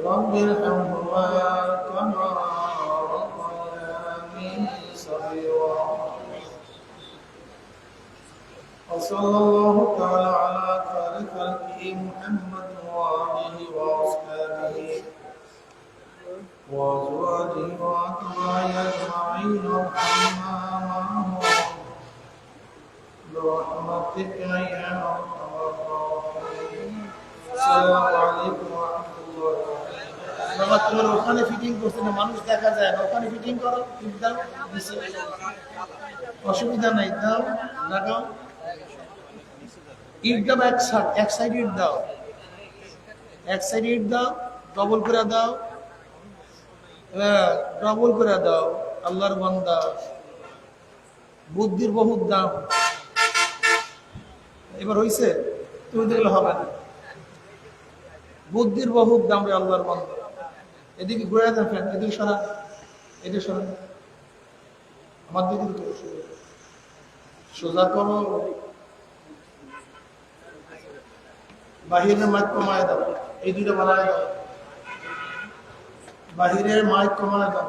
رب ارحمهما كما ربياني صغيرا وصلى الله تعالى على خير خلقه محمد وآله وأصحابه وأزواجه وأتباعه أجمعين وارحمنا معهم برحمتك يا أرحم الراحمين. السلام عليكم ورحمة الله وبركاته. বাবা তোমার ওখানে ফিটিং করতে না মানুষ দেখা যায় না, ওখানে ফিটিং করো, দাও, অসুবিধা নাই, দাও, লাগাও। ইট দাও, এক সাইড ইট দাও, এক সাইড ইট দাও, ডবল করে দাও, ডবল করে দাও। আল্লাহর বান্দা, বুদ্ধির বহুত দাম। এবার হইছে, তুমি দেখলে হবে না। বুদ্ধির বহুত দাম রে আল্লাহর বান্দা। এদিকে ঘুরে দেন ফ্যান, এদিকে সরান, এদিকে সরান, আমার দিকে সোজা করো। বাহিরের মাইক কমায় দাও, এই দুইটা বানায় দাও। বাহিরের মাইক কমায় দাও।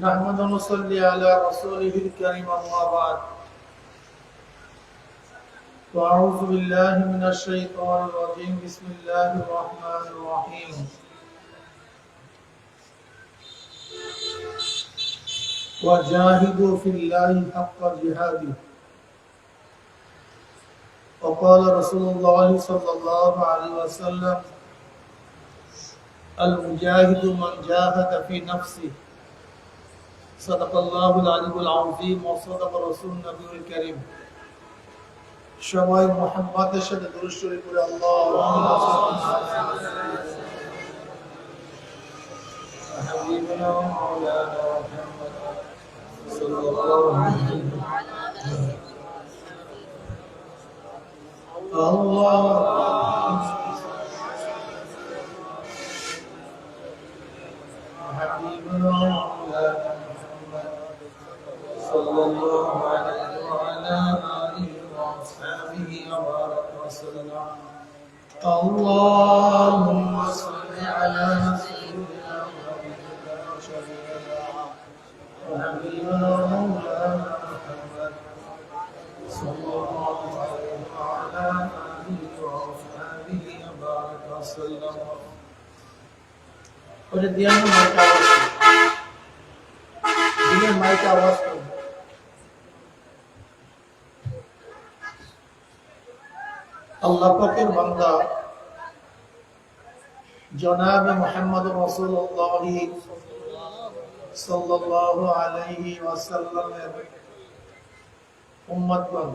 نحمد ونصلي على رسوله الكريم أما بعد وأعوذ بالله من الشيطان الرجيم بسم الله الرحمن الرحيم وجاهدوا في الله حق جهاده وقال رسول الله صلى الله عليه وسلم المجاهد من جاهد في نفسه صدق الله العلي العظيم وصدق رسول النبي الكريم সবাই মুহাম্মাদের সাথে দুরূদ শরীফ পড়ে আল্লাহুম্মা হাবিবনা ওয়া মাওলানা মুহাম্মদ সাল্লাল্লাহু আলাইহি আল্লাহ হাবিবনা ওয়া মাওলানা صلى الله عليه وعلى آله وأصحابه وبارك وسلم اللهم صل على سيدنا محمد ونبينا ومولانا محمد صلى الله عليه وعلى آله وأصحابه وبارك وسلم. ওটা দিয়ে মাইক আওয়াজ দিয়ে মাইক আওয়াজ করবে. আল্লাহ পাকের বান্দা জনাব মুহাম্মদ রাসূলুল্লাহ সাল্লাল্লাহু আলাইহি ওয়াসাল্লামের উম্মতগণ,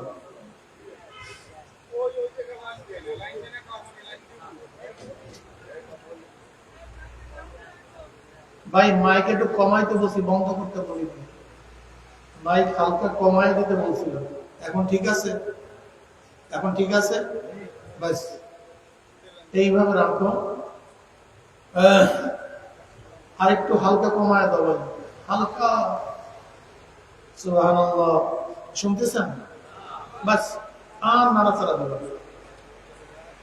ভাই মাইক একটু কমাইতে বলছি, বন্ধ করতে বলিনি. মাইক হালকা কমাই দিতে বলছিলাম. এখন ঠিক আছে? এখন ঠিক আছে? বাস এইভাবে রাখো. আর একটু হালকা কমায় দেবো, হালকা. সুবহানাল্লাহ, শুনতেছেন? বাস আর নাড়াচাড়া দেবো.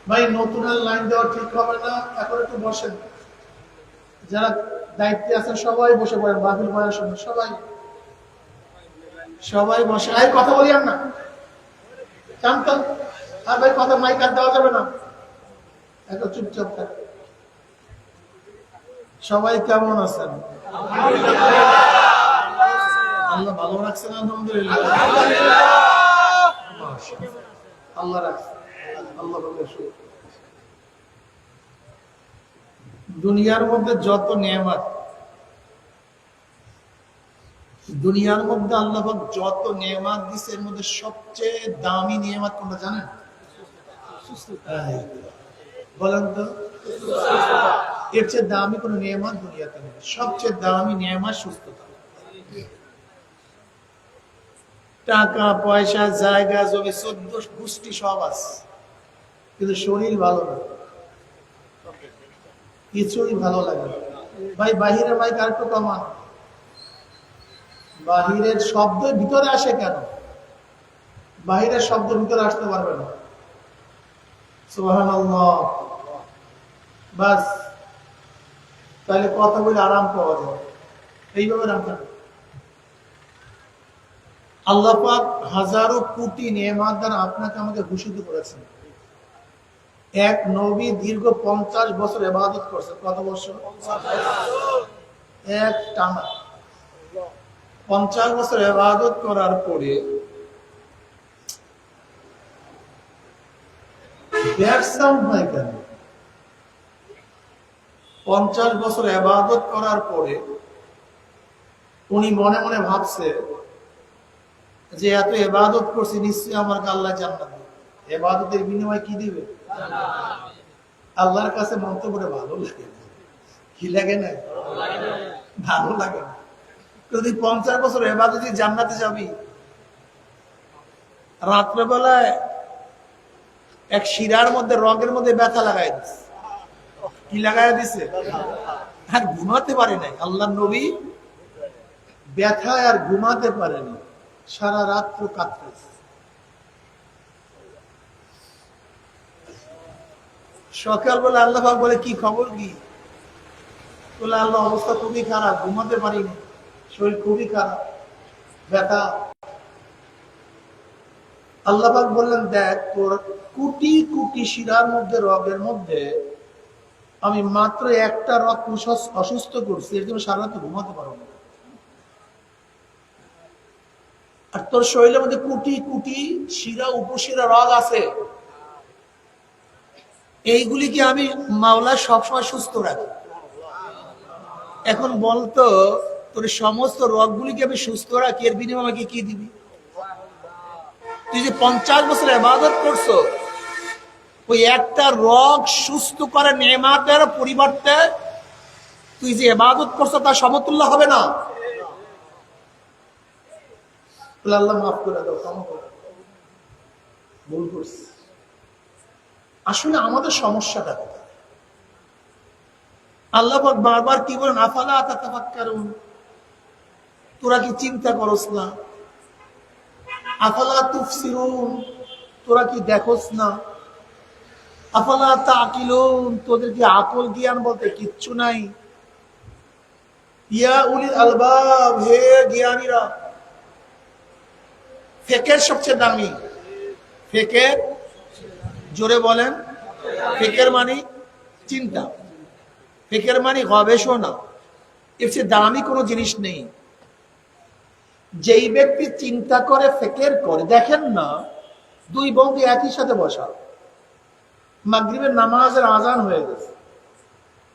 ভাই নতুনের লাইন দেওয়া ঠিক হবে না, এখন একটু বসেন. যারা দায়িত্বে আছেন সবাই বসে পড়েন. বাতিল বয়ার সময় সবাই সবাই বসে. আই কথা বলি আর না, শান্ত. আর ভাই কথা মাইক আর দেওয়া যাবে না, এত চুপচাপ থাক. সবাই কেমন আছেন? আল্লাহ ভালো রাখছেন? আলহামদুলিল্লাহ. আল্লাহ রাখছেন, আল্লাহ ভালো. দুনিয়ার মধ্যে যত নেয়ামত, দুনিয়ার মধ্যে আল্লাহ যত নেয়ামত দিচ্ছে, এর মধ্যে সবচেয়ে দামি নেয়ামত কোনটা জানেন? বলেন তো, এর চেয়ে দামি কোন নেয়ামত দুনিয়াতে নেই. সবচেয়ে দামি নেয়ামত সুস্থতা. টাকা পয়সা জায়গা জমি 14 গোষ্ঠী সব আছে, কিন্তু শরীর ভালো না, কিছুই ভালো লাগে না. ভাই বাহিরে মাইক আর একটু কমান. বাহিরের শব্দ ভিতরে আসে কেন? বাহিরের শব্দ ভিতরে আসতে পারবে না. সুবহানাল্লাহ. বাস তাহলে কথা বলে আরাম পাওয়া যায়. এইভাবে রাখেন. আল্লাহ পাক হাজারো কোটি নেয়ামত দ্বারা আপনাকে আমাকে ভূষিত করেছেন. এক নবী দীর্ঘ 50 বছর ইবাদত করছে. কত বছর? এক টানা 50 বছর ইবাদত করার পরে ব্যাড সাউন্ড হয় কেন? 50 বছর ইবাদত করার পরে উনি মনে মনে ভাবছে যে এত ইবাদত করছি, নিশ্চয়ই আমাকে আল্লাহ জান্নাত দিবে. ইবাদতের বিনিময়ে কি দিবে? আল্লাহর কাছে মন্তব্য করে ভালো লাগে না. কি লাগে না? ভালো লাগে না. যদি 50 বছর ইবাদতে জান্নাতে যাবি, রাত্রেবেলায় এক শিরার মধ্যে রগের মধ্যে ব্যথা লাগাই দিচ্ছে. কি লাগাই দিছে? আর ঘুমাতে পারে নাই. আল্লাহ নবী ব্যথায় আর ঘুমাতে পারেনি, সারা রাত্র কাঁদতেছে. সকালবেলা আল্লাহ পাক বলে, কি খবর? কি বলে? আল্লাহ অবস্থা খুবই খারাপ, ঘুমাতে পারিনি, শরীর খুবই খারাপ, ব্যথা. আল্লাহ পাক বললেন, দেখ তোর কোটি কোটি শিরার মধ্যে রগের মধ্যে আমি মাত্র একটা রগ অসুস্থ করছি, এর জন্য সারা রাত ঘুমাতে পারো না. আর তোর শরীরের মধ্যে কোটি কোটি শিরা উপশিরা রগ আছে, এইগুলিকে আমি মাওলা সবসময় সুস্থ রাখি. এখন বলতো, তোর সমস্ত রগগুলিকে আমি সুস্থ রাখি, এর বিনিময়ে আমাকে কি দিবি? তুই যে 50 বছর ইবাদত করছো, ওই একটা রগ সুস্থ করে নেয়ামতের পরিবর্তে তুই যে ইবাদত করছো তার সমতুল্য হবে না. আল্লাহ মাফ করে দাও, ক্ষমা করে দাও, ভুল করছি. আসলে আমাদের সমস্যাটা কোথায়? আল্লাহ পাক বারবার কি বলেন? আফালা তাতাফাক্কারুন, তোরা কি চিন্তা করস না? আফালা তুফসিরুন, তোরা কি দেখোস না? আফালা তাকিলুন, তোদের কি আকল জ্ঞান বলতে কিচ্ছু নাই? ইয়া উলিল আলবাব, হে জ্ঞানীরা, ফিকহের সবচেয়ে দামি। ফিকহের, জোরে বলেন, ফিকহের মানে চিন্তা, ফিকহের মানে গবেষণা। এর চেয়ে দামি কোনো জিনিস নেই। যেই ব্যক্তি চিন্তা করে, ফিকর করে, দেখেন না দুই বন্ধু একই সাথে বসা, মাগরিবের নামাজের আজান হয়ে গেছে,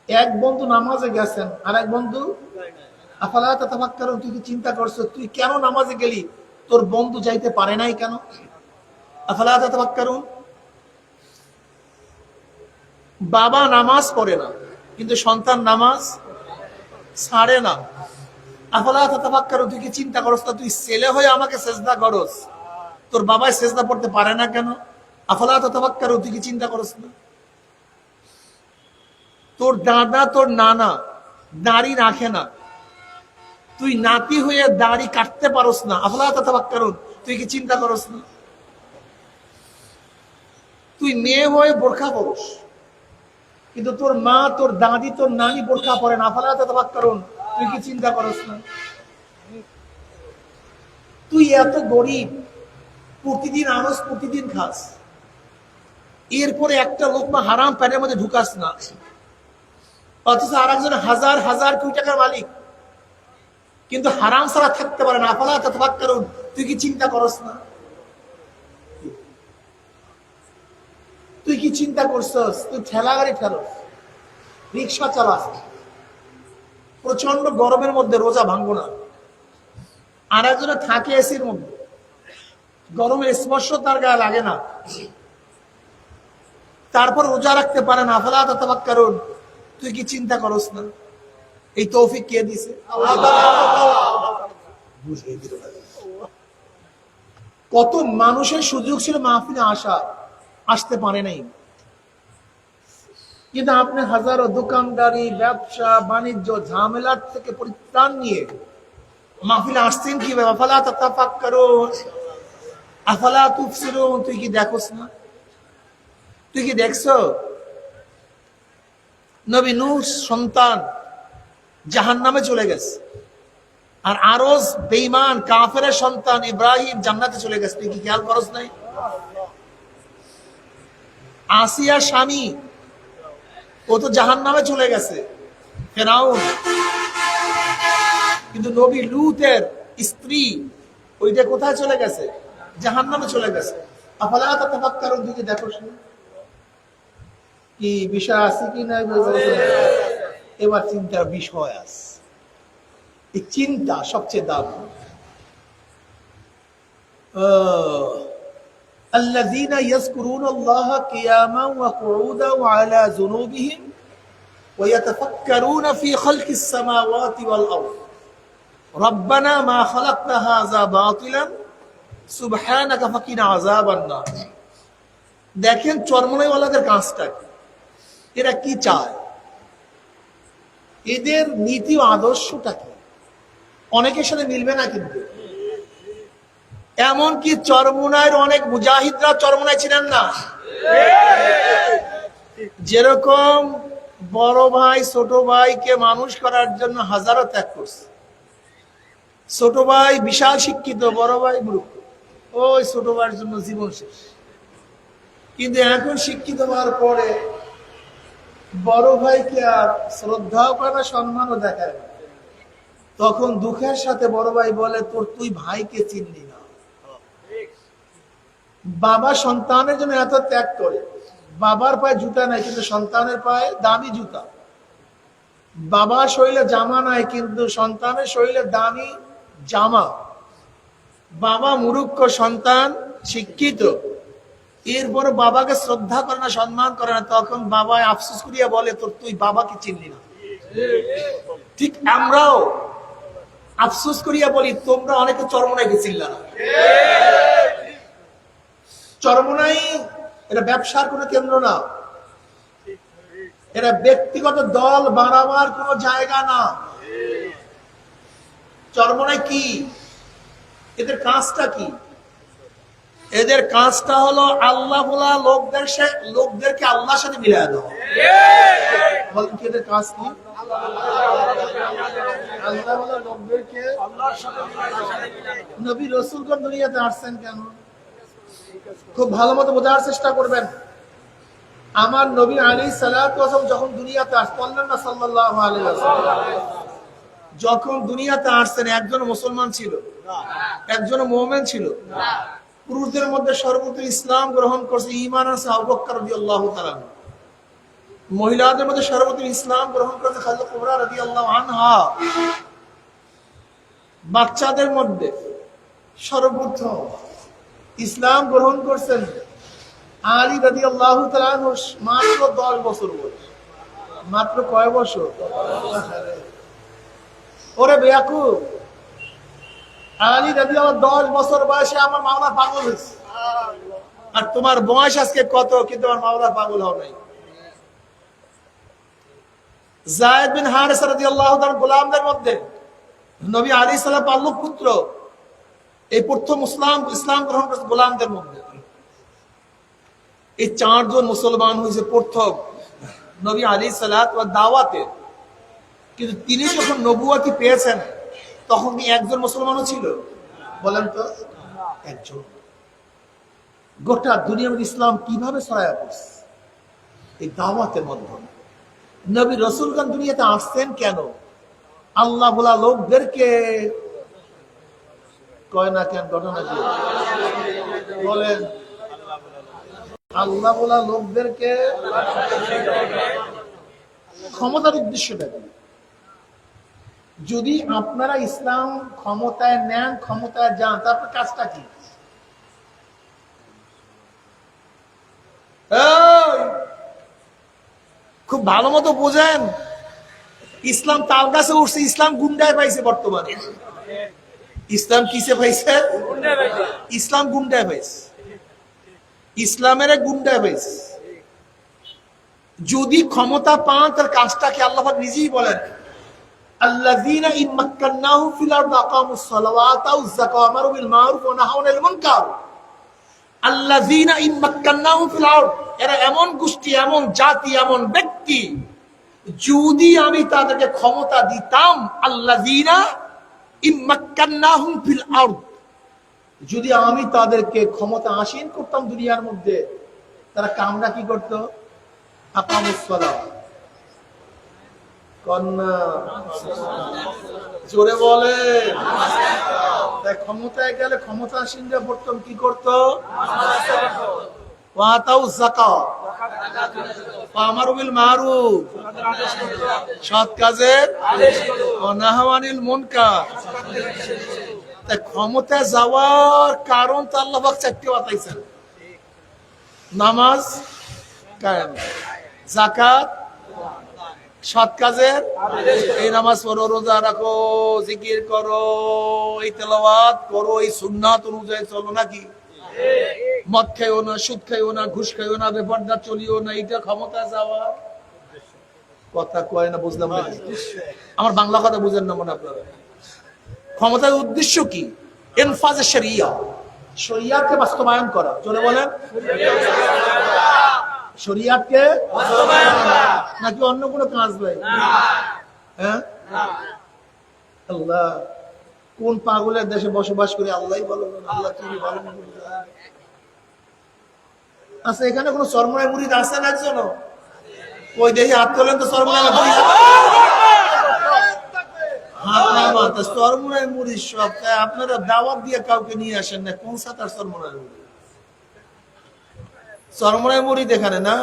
এক বন্ধু নামাজে গেছেন আর এক বন্ধু আফালা তাতাফাক্কারুন, তুই কি চিন্তা করছো তুই কেন নামাজে গেলি, তোর বন্ধু যাইতে পারে নাই কেন? আফালা তাতাফাক্কারুন। বাবা নামাজ পড়ে না কিন্তু সন্তান নামাজ ছাড়ে না। আফালা তাতাফাক্কারুন, তুই কি চিন্তা করছ না তুই ছেলে হয়ে আমাকে সেজদা করস, তোর বাবাই সেজদা পড়তে পারে না কেন? আফালা তাতাফাক্কারুন, তুই কি চিন্তা করস না? তোর দাদা তোর নানা দাড়ি রাখে না, তুই নাতি হয়ে দাড়ি কাটতে পারস না, আফালা তাতাফাক্কারুন, তুই কি চিন্তা করস না? তুই মেয়ে হয়ে বোরখা পরস কিন্তু তোর মা তোর দাদি তোর নানি বোরখা পরে না, আফালা তাতাফাক্কারুন, তুই কি চিন্তা করস না? তুই এত গরিব, প্রতিদিন আনস, প্রতিদিন খাস, এরপরে একটা লোকমা হারাম প্যানের মধ্যে ঢুকাস না, অথচ আর একজন হাজার হাজার কোটি টাকার মালিক কিন্তু হারাম ছাড়া থাকতে পারে না, আফালা তাতাফাক্কারুন, তুই কি চিন্তা করস না? তুই কি চিন্তা করছস তুই ঠেলা গাড়ি ঠেলস, রিক্সা চালাস, প্রচন্ড গরমের মধ্যে রোজা ভাঙবো না, আর একজনে থাকে এসির মধ্যে, গরমের স্পর্শ তার গায়ে লাগে না, তারপর রোজা রাখতে পারে না, আফালা তাতাফাক্কারুন, তুই কি চিন্তা করস না? এই তৌফিক কে দিছে? বুঝিয়ে দিল। কত মানুষের সুযোগ ছিল মাহফিলে আসা, আসতে পারে নাই, কিন্তু আপনি হাজারো দোকানদারি ব্যবসা বাণিজ্য ঝামেলার থেকে পরিত্রাণ নিয়ে মাহফিলে আসছেন কিভাবে? আফালা তাতাফাক্কারুন, আফালা তুবসিরুন, তুই কি দেখোস না? তুই কি দেখছো নবী নূহ সন্তান জাহান্নামে চলে গেছে, আর আরজ বেঈমান কাফেরের সন্তান ইব্রাহিম জান্নাতে চলে গেছে, তুই কি খেয়াল করস নাই? আসিয়া স্বামী ও তো জাহান্নামে চলে গেছে, ফেরাউন, কিন্তু নবী লূতের স্ত্রী ওইটা কোথায় চলে গেছে? জাহান্নামে চলে গেছে। আফালা তাতাফাক্কারুন, তুই কি দেখোস না? কি বিষয় আছে কি নাই? এবার চিন্তার বিষয় আছে, এই চিন্তা সবচেয়ে দামি। الذين يذكرون الله قياما وقعودا وعلى جنوبهم ويتفكرون في خلق السماوات والأرض ربنا ما خلقت هذا باطلا سبحانك فقنا عذاب النار। দেখেন চরমনাইওয়ালাদের কাজটা কি, এরা কি চায়, এদের নীতি ও আদর্শটা কি? অনেকের সাথে মিলবে না, কিন্তু এমনকি চরমনাইয়ের অনেক মুজাহিদরা চরমনাই ছিলেন না। যেরকম বড় ভাই ছোট ভাইকে মানুষ করার জন্য হাজারো ত্যাগ করছে, ছোট ভাই বিশাল শিক্ষিত, বড় ভাই মূর্খ, ওই ছোট ভাইয়ের জন্য জীবন শেষ। কিন্তু এখন শিক্ষিত হওয়ার পরে বড় ভাইকে আর শ্রদ্ধাও করে না, সম্মানও দেখায় না। তখন দুঃখের সাথে বড় ভাই বলে, তোর তুই ভাইকে চিনলি না। বাবা সন্তানের জন্য এত ত্যাগ করে, বাবার পায়ে জুতা নাই কিন্তু সন্তানের পায়ে দামি জুতা, বাবার শরীরে জামা নাই কিন্তু সন্তানের শরীরে দামি জামা, বাবা মূর্খ সন্তান শিক্ষিত, এরপর বাবাকে শ্রদ্ধা করে না, সম্মান করে না। তখন বাবা আফসোস করিয়া বলে, তোর তুই বাবাকে চিনলি না। ঠিক আমরাও আফসোস করিয়া বলি, তোমরা অনেকে চরমনাইকে চিনলা না। চরমনাই এটা ব্যবসার কোনো কেন্দ্র না, এটা ব্যক্তিগত দল বাড়াবার কোনো জায়গা না। চরমনাই কি, এদের কাজটা কি? এদের কাজটা হলো আল্লাহ বলা লোকদেরকে আল্লাহর সাথে মিলিয়ে দেওয়া। বলেন কি এদের কাজ কি? আল্লাহ বলা লোকদেরকে নবী রাসূলগণ দুনিয়াতে আসছেন কেন? খুব ভালো মতো বোঝার চেষ্টা করবেন। আমার নবী আলাইহিস সালাতু ওয়াস সালাম যখন দুনিয়াতে আসলেন না সাল্লাল্লাহু আলাইহি ওয়াসাল্লাম, যখন দুনিয়াতে আসছেন একজন মুসলমান ছিল, একজন মুমিন ছিল। পুরুষদের মধ্যে সর্বপ্রথম ইসলাম গ্রহণ করছে ঈমান আনছে আবু বকর রাদিয়াল্লাহু তাআলা। মহিলাদের মধ্যে সর্বপ্রথম ইসলাম গ্রহণ করেছে খাদিজা কুবরা রাদিয়াল্লাহু আনহা। বাচ্চাদের মধ্যে সর্বপ্রথম ইসলাম গ্রহণ করছেন আলী রাদিয়াল্লাহু তাআলা আনহু, মাত্র 10 বছর বয়স। মাত্র কয় বছর? ওরে বেয়াকুব, আলী রাদিয়াল্লাহু 10 বছর বয়সে আমার মাওলা পাগল হয়েছে। আর তোমার বয়স আজকে কত, কিন্তু আমার মাওলা পাগল হও নাই। যায়েদ বিন হারিসা রাদিয়াল্লাহু তাআলা গোলামদের মধ্যে নবী আলাইহিস সালাম পালক পুত্র, এই প্রথম ইসলাম গ্রহণ করেছে গোলামদের মধ্যে। এই 4 জন মুসলমান হয়েছে প্রথম নবী আলাইহিস সালাত ওয়া দাওয়াতে। কিন্তু তিনি যখন নবুয়তি পেয়েছেন তখন কি একজন মুসলমানও ছিল? বলেন তো, একজন। গোটা দুনিয়ার মধ্যে ইসলাম কিভাবে ছড়ায়া পড়ছে? এই দাওয়াতের মাধ্যমে। নবী রাসূলগণ দুনিয়াতে আসছেন কেন? আল্লাহ বলা লোকদেরকে কয় না কেন? ঘটনা কি বলেন? আল্লাহ বলা লোকদেরকে ক্ষমতার উদ্দেশ্যটা কি? যদি আপনারা ইসলাম ক্ষমতায় নেন, ক্ষমতায় যান, তারপর কাজটা কি? খুব ভালো মতো বোঝেন। ইসলাম তাল গাছে উঠছে, ইসলাম গুন্ডায় পাইছে বর্তমানে। ইসলাম কিসে পাইছে? ইসলাম গুন্ডায় পাইছে। ইসলামের গুন্ডায় পাইছে। যদি ক্ষমতা পান তার কাজটা কি? আল্লাহ পাক নিজেই বলেন, আল্লাযীনা ইন মাক্কান্নাহুম ফিল আরদি আকামুস সালাওয়াতা ওয়াজ যাকাতা ওয়া আমারু বিল মারুফ ওয়া নাহাউ আনিল মুনকার। আল্লাযীনা ইন মাক্কান্নাহুম ফিল আরদ, এরা এমন গোষ্ঠী, এমন জাতি, এমন ব্যক্তি, যদি আমি তাদেরকে ক্ষমতা দিতাম, আল্লাযীনা ইন মাক্কান্নাহুম ফিল আরদ, যদি আমি তাদেরকে ক্ষমতা আসীন করতাম দুনিয়ার মধ্যে, তারা কামরা কি করতো? আকামুস সালাত। কন্যা জোরে বলে। তাই ক্ষমতায় গেলে ক্ষমতা আসীনরা প্রথম কি করতো? ওয়াতাউ যাকাত ওয়া আমারু বিল মারুফ, সৎ কাজের আদেশ করো, ওয়া নাহাউ আনিল মুনকার। তাই ক্ষমতায় যাওয়ার কারণ তো আল্লাহ পাক 4টি বাতাইছেন। নামাজ কায়েম, যাকাত, সৎ কাজের এই নামাজ পড়ো, রোজা রাখো, জিকির করো, এই তেলাওয়াত করো, এই সুন্নাত অনুযায়ী চলো। নাকি মদ খাইও না, সুদ খাইও না, ঘুষ খাইও না, বেপরদা চলিও না। এটা ক্ষমতা যাওয়া কথা কয় না? বুঝলাম না। আমার বাংলা কথা বুঝেন না মনে আপনারা? ক্ষমতার উদ্দেশ্য কি? ইনফাজে শরিয়া, শরিয়াতকে বাস্তবায়ন করা। জোরে বলেন, শরিয়াতকে বাস্তবায়ন করা। নাকি অন্য কোনো কাজ? ভাই হ্যাঁ, আল্লাহ কোন পাগলের দেশে বসবাস করে আল্লাহই ভালো। আল্লাহ কি ভালো। আচ্ছা, এখানে কোন চরমনায় মুরিদ আছেন একজন? ওই দেখি হাত তোলেন তো। চরমনায় চরমনায় মুরিদ সব। তাই আপনারা দাওয়াত দিয়ে কাউকে নিয়ে আসেন না। কোন সাতার চরমনায় মুরিদ? চরমনায় মুরিদ এখানে না?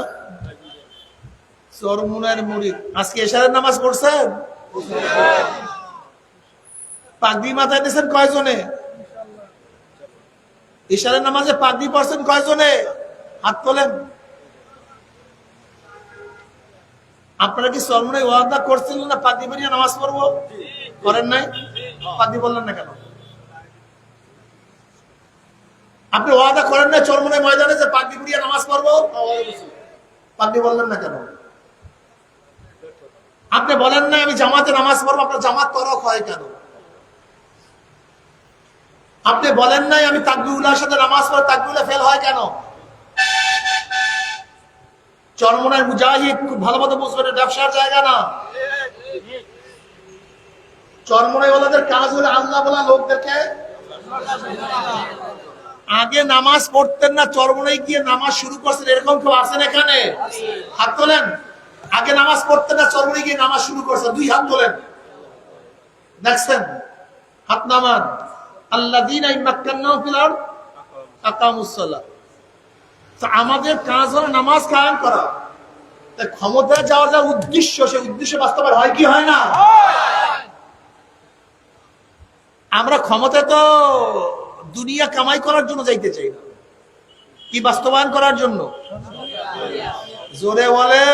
চরমনায় মুরিদ আজকে এশারের নামাজ পড়ছেন? পাগড়ি মাথায় দিয়েছেন কয়জনে? ইশারের নামাজে পাগড়ি পড়ছেন কয়জনে? হাত তোলেন। আপনারা কি চরমনায় ওয়াদা করছিলেন না পাগড়ি পরিয়ে নামাজ পড়বো? করেন নাই? পাগড়ি বললেন না কেন? আপনি ওয়াদা করেন না চরমনায় ময়দানে যে পাগড়ি পরিয়ে নামাজ পড়বো? পাগড়ি বললেন না কেন? আপনি বলেন না আমি জামাতে নামাজ পড়বো? আপনার জামাত তরক হয় কেন? আপনি বলেন নাই আমি তাকবীরুল্লাহর সাথে নামাজ পড়ে তাকবীরুল্লাহ ফেল হয় কেন? চরমনায় মুজাহিদ খুব ভালো মতো বুঝবেন, ব্যবসার জায়গা না। চরমনাইওয়ালাদের কাজ হলো আল্লাহ বলা লোকদেরকে আগে নামাজ পড়তেন না, চরমনাই গিয়ে নামাজ শুরু করছেন, এরকম কেউ আছেন এখানে? হাত তোলেন। আগে নামাজ পড়তেন না, চরমনাই গিয়ে নামাজ শুরু করছেন, 2 হাত তোলেন। দেখছেন? হাত নামান। আল্লাযীনা ইম্মাক্কান্নাহুম ফিল আরদ আকামুস সালাহ। তো আমাদের কাজ হলো নামাজ কায়েম করা। তাই ক্ষমতায় যাওয়ার যা উদ্দেশ্য, সেই উদ্দেশ্য বাস্তবায়ন হয় কি হয় না? আমরা ক্ষমতা তো দুনিয়া কামাই করার জন্য যাইতে চাই না, কি বাস্তবায়ন করার জন্য? জোরে বলে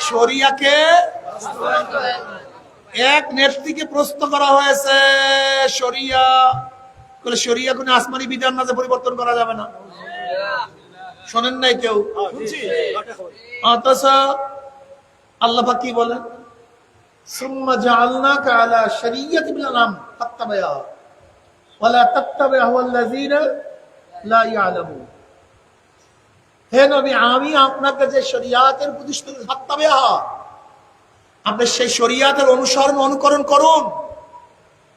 শরিয়াকে এক নেত্রীকে প্রশ্ন করা হয়েছে, শরিয়া বলে শরিয়া কোন আসমানি বিধান না যে পরিবর্তন করা যাবে না। শোনেন নাই কেউ? অথচ আল্লাহ পাক কি বলেন? সুম্মা জাআলনাকা আলা শরিয়্যাতিন মিনাল আমর ফাত্তাবি'হা ওয়া লা তাত্তাবি' আহওয়াল্লাযীনা লা ইয়ালামুন। হে নবী, আমি আপনাকে যে শরিয়াতের প্রতিষ্ঠা ফাত্তাবি'হা, আপনি সেই শরিয়াতের অনুসরণ অনুকরণ করুন।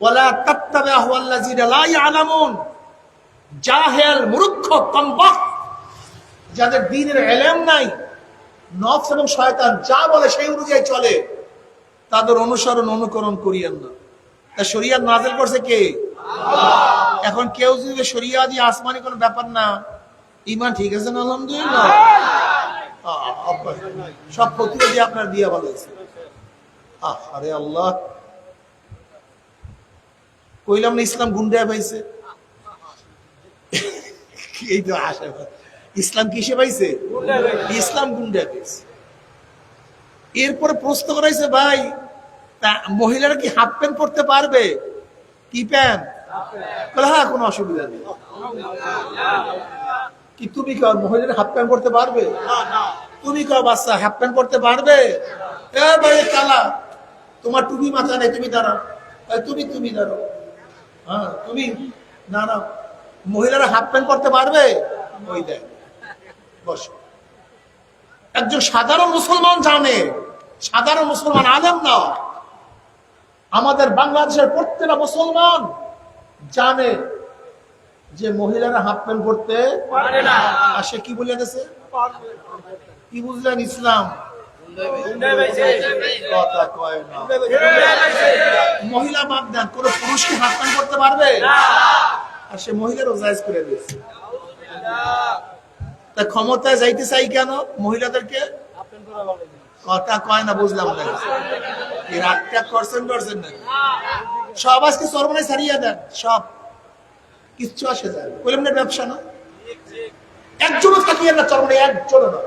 ওয়া লা তাত্তাবি' আহওয়াল্লাযীনা লা ইয়ালামুন, জাহেল মূর্খ কমবখ যাদের দ্বীনের ইলম নাই, নফস এবং শয়তান যা বলে সেই অনুযায়ী চলে, তাদের অনুসরণ অনুকরণ করিয়েন না। তা শরিয়াত নাযিল করছে কে? আল্লাহ। এখন কেউ যদি শরিয়াত দিয়ে আসমানি কোনো ব্যাপার না, ঈমান ঠিক আছে না? আলহামদুলিল্লাহ। সব প্রতিরোধী আপনার দিয়ে ভালো হয়েছে। আরে আল্লাহ, কইলাম না ইসলাম গুন্ডায় পাইছে। এই তো আশা, ইসলাম কিসে পাইছে? ইসলাম গুন্ডায় পাইছে। এরপরে প্রশ্ন করাইছে, ভাই তা মহিলারা কি হাফ প্যান্ট পরতে পারবে? কি প্যান্ট? হ্যাঁ, কোনো অসুবিধা নেই। কি তুমি কও মহিলারা হাফ প্যান্ট পরতে পারবে? তুমি কও বাচ্চা হাফ প্যান্ট পরতে পারবে? এ ভাই কালা, তোমার টুপি মাথা নেই, তুমি দাঁড়াও। তুমি দাঁড়াও। হ্যাঁ তুমি না, মহিলারা হাফ প্যান্ট পরতে পারবে? ওই দেখ বসো। একজন সাধারণ মুসলমান জানে, সাধারণ মুসলমান আলেম না, আমাদের বাংলাদেশের প্রত্যেকটা মুসলমান জানে যে মহিলারা হাফ প্যান্ট পরতে পারে না। আর সে কি বলে গেছে? কি বুঝলেন? ইসলাম কথা কয় না। মহিলা বাদ দেন, কোন পুরুষ কি হাফ প্যান্ট পরতে পারবে? আর সে মহিলারও জায়েজ করে দিয়েছে। তা ক্ষমতায় যাইতে চাই কেন মহিলাদেরকে? কথা কয় না, বুঝলাম না। রাগটা করছেন না? সব আজকে চরমনাই ছাড়িয়ে দেন, সব কিচ্ছু আসে যায়। বললাম না ব্যবসা না, একজনও থাকিয়েন না চরমনাই, একজনও না,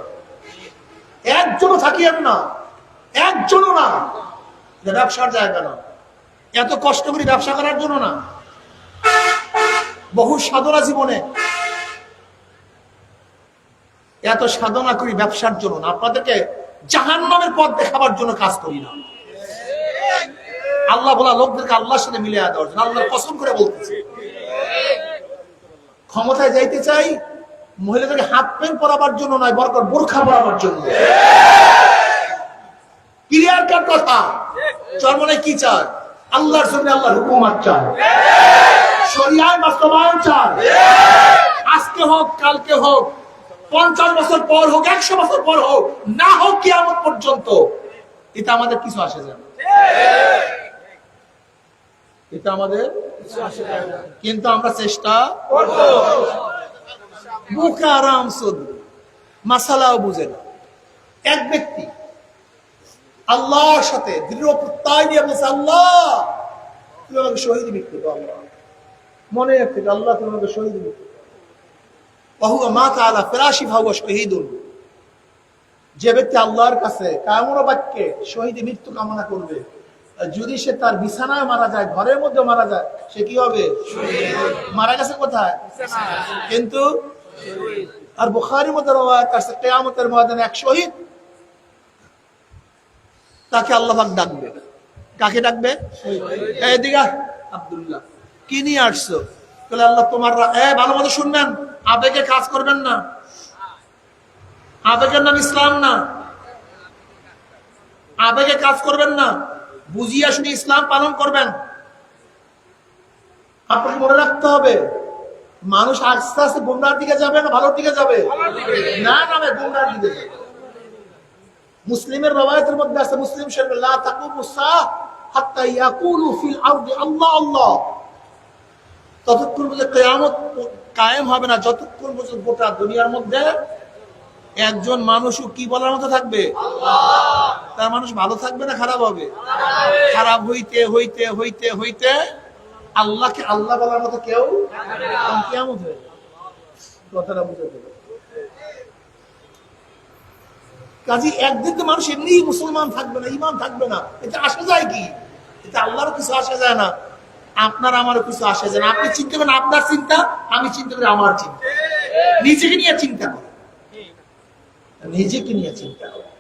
একজনও থাকিয়েন না, একজনও না। ব্যবসার জায়গা না, এত কষ্ট করি ব্যবসা করার জন্য না, বহু সাধনা জীবনে এত সাধনা করি ব্যবসার জন্য না, আপনাদেরকে জাহান্নামের পথ দেখাবার জন্য কাজ করি না। আল্লাহ বলা লোকদেরকে আল্লাহর সাথে মিলিয়ে দেওয়ার জন্য, আল্লাহর কসম করে বলতেছি। ক্ষমতায় যাইতে চাই মহিলাদেরকে হাফ প্যান্ট পরাবার জন্য নয়, বরকর বোরখা পরাবার জন্য। ক্লিয়ার কাট কথা। চরমনাই কি চায়? আল্লাহর জন্য আল্লাহর হুকুমত চায়, শরিয়ায় বাস্তবায়ন চায়। আজকে হোক, কালকে হোক, 50 বছর পর হোক, 100 বছর পর হোক, না হোক কিয়ামত পর্যন্ত, এটা আমাদের কিছু আসে যায় না। এটা আমাদের কিন্তু আমরা চেষ্টা করব। মুখে আরাম শুধু, মাসালাও বুঝে না। এক ব্যক্তি আল্লাহর সাথে দৃঢ় প্রত্যয় নিয়ে বলছে, আল্লাহ তুমি আমাকে শহীদ মৃত্যু দাও, আল্লাহ মনে রাখতে, আল্লাহ তুমি আমাকে শহীদ মৃত্যু দাও। ওয়া মাতা আলা ফিরাশি ফাহুয়া শহীদুন। যে ব্যক্তি আল্লাহর কাছে কামনা বাক্যে শহীদ মৃত্যু কামনা করবে, যদি সে তার বিছানায় মারা যায়, ঘরের মধ্যে মারা যায়, সে কি হবে? মারা গেছে কোথায়? কিন্তু আর বুখারীর মধ্যে রওয়ায়াত আছে, কিয়ামতের ময়দানে এক শহীদ, তাকে আল্লাহ পাক ডাকবে। কাকে ডাকবে? এদিকে আব্দুল্লাহ, কি নিয়ে আসছো? বলে আল্লাহ তোমার, ভালো মতো শুনবেন, আবেগে কাজ করবেন না, আবেগের নাম ইসলাম না, আবেগে কাজ করবেন না। বুঝিয়া শুনে ইসলাম পালন করবেন। আপনাকে মনে রাখতে হবে, মানুষ আস্তে আস্তে গুমরার দিকে যাবে না ভালোর দিকে যাবে? না না, গুমরার দিকে যাবে। মুসলিমের রওয়ায়াতের মধ্যে আছে, মুসলিম শরীফে, লা তাকুমুস সাআহ হাত্তা ইয়াকুলু ফিল আরদি আল্লাহ আল্লাহ। ততক্ষণ পর্যন্ত কিয়ামত কায়েম হবে না যতক্ষণ পর্যন্ত গোটা দুনিয়ার মধ্যে একজন মানুষও কি বলার মতো থাকবে? আল্লাহ। তার মানুষ ভালো থাকবে না খারাপ হবে? খারাপ হইতে হইতে হইতে হইতে আল্লাহকে আল্লাহ বলার মতো কেউ কিয়ামত হবে। কথাটা বুঝতে হবে। কাজী একদিন তো মানুষ এমনি মুসলমান থাকবে না, ঈমান থাকবে না, এতে আসা যায় কি? এতে আল্লাহরও কিছু আসা যায় না, আপনার আমারও কিছু আসা যায় না। আপনি চিন্তা করেন আপনার চিন্তা, আমি চিন্তা করি আমার চিন্তা। নিজেকে নিয়ে চিন্তা করেন, নিজেকে নিয়ে চিন্তা করেন,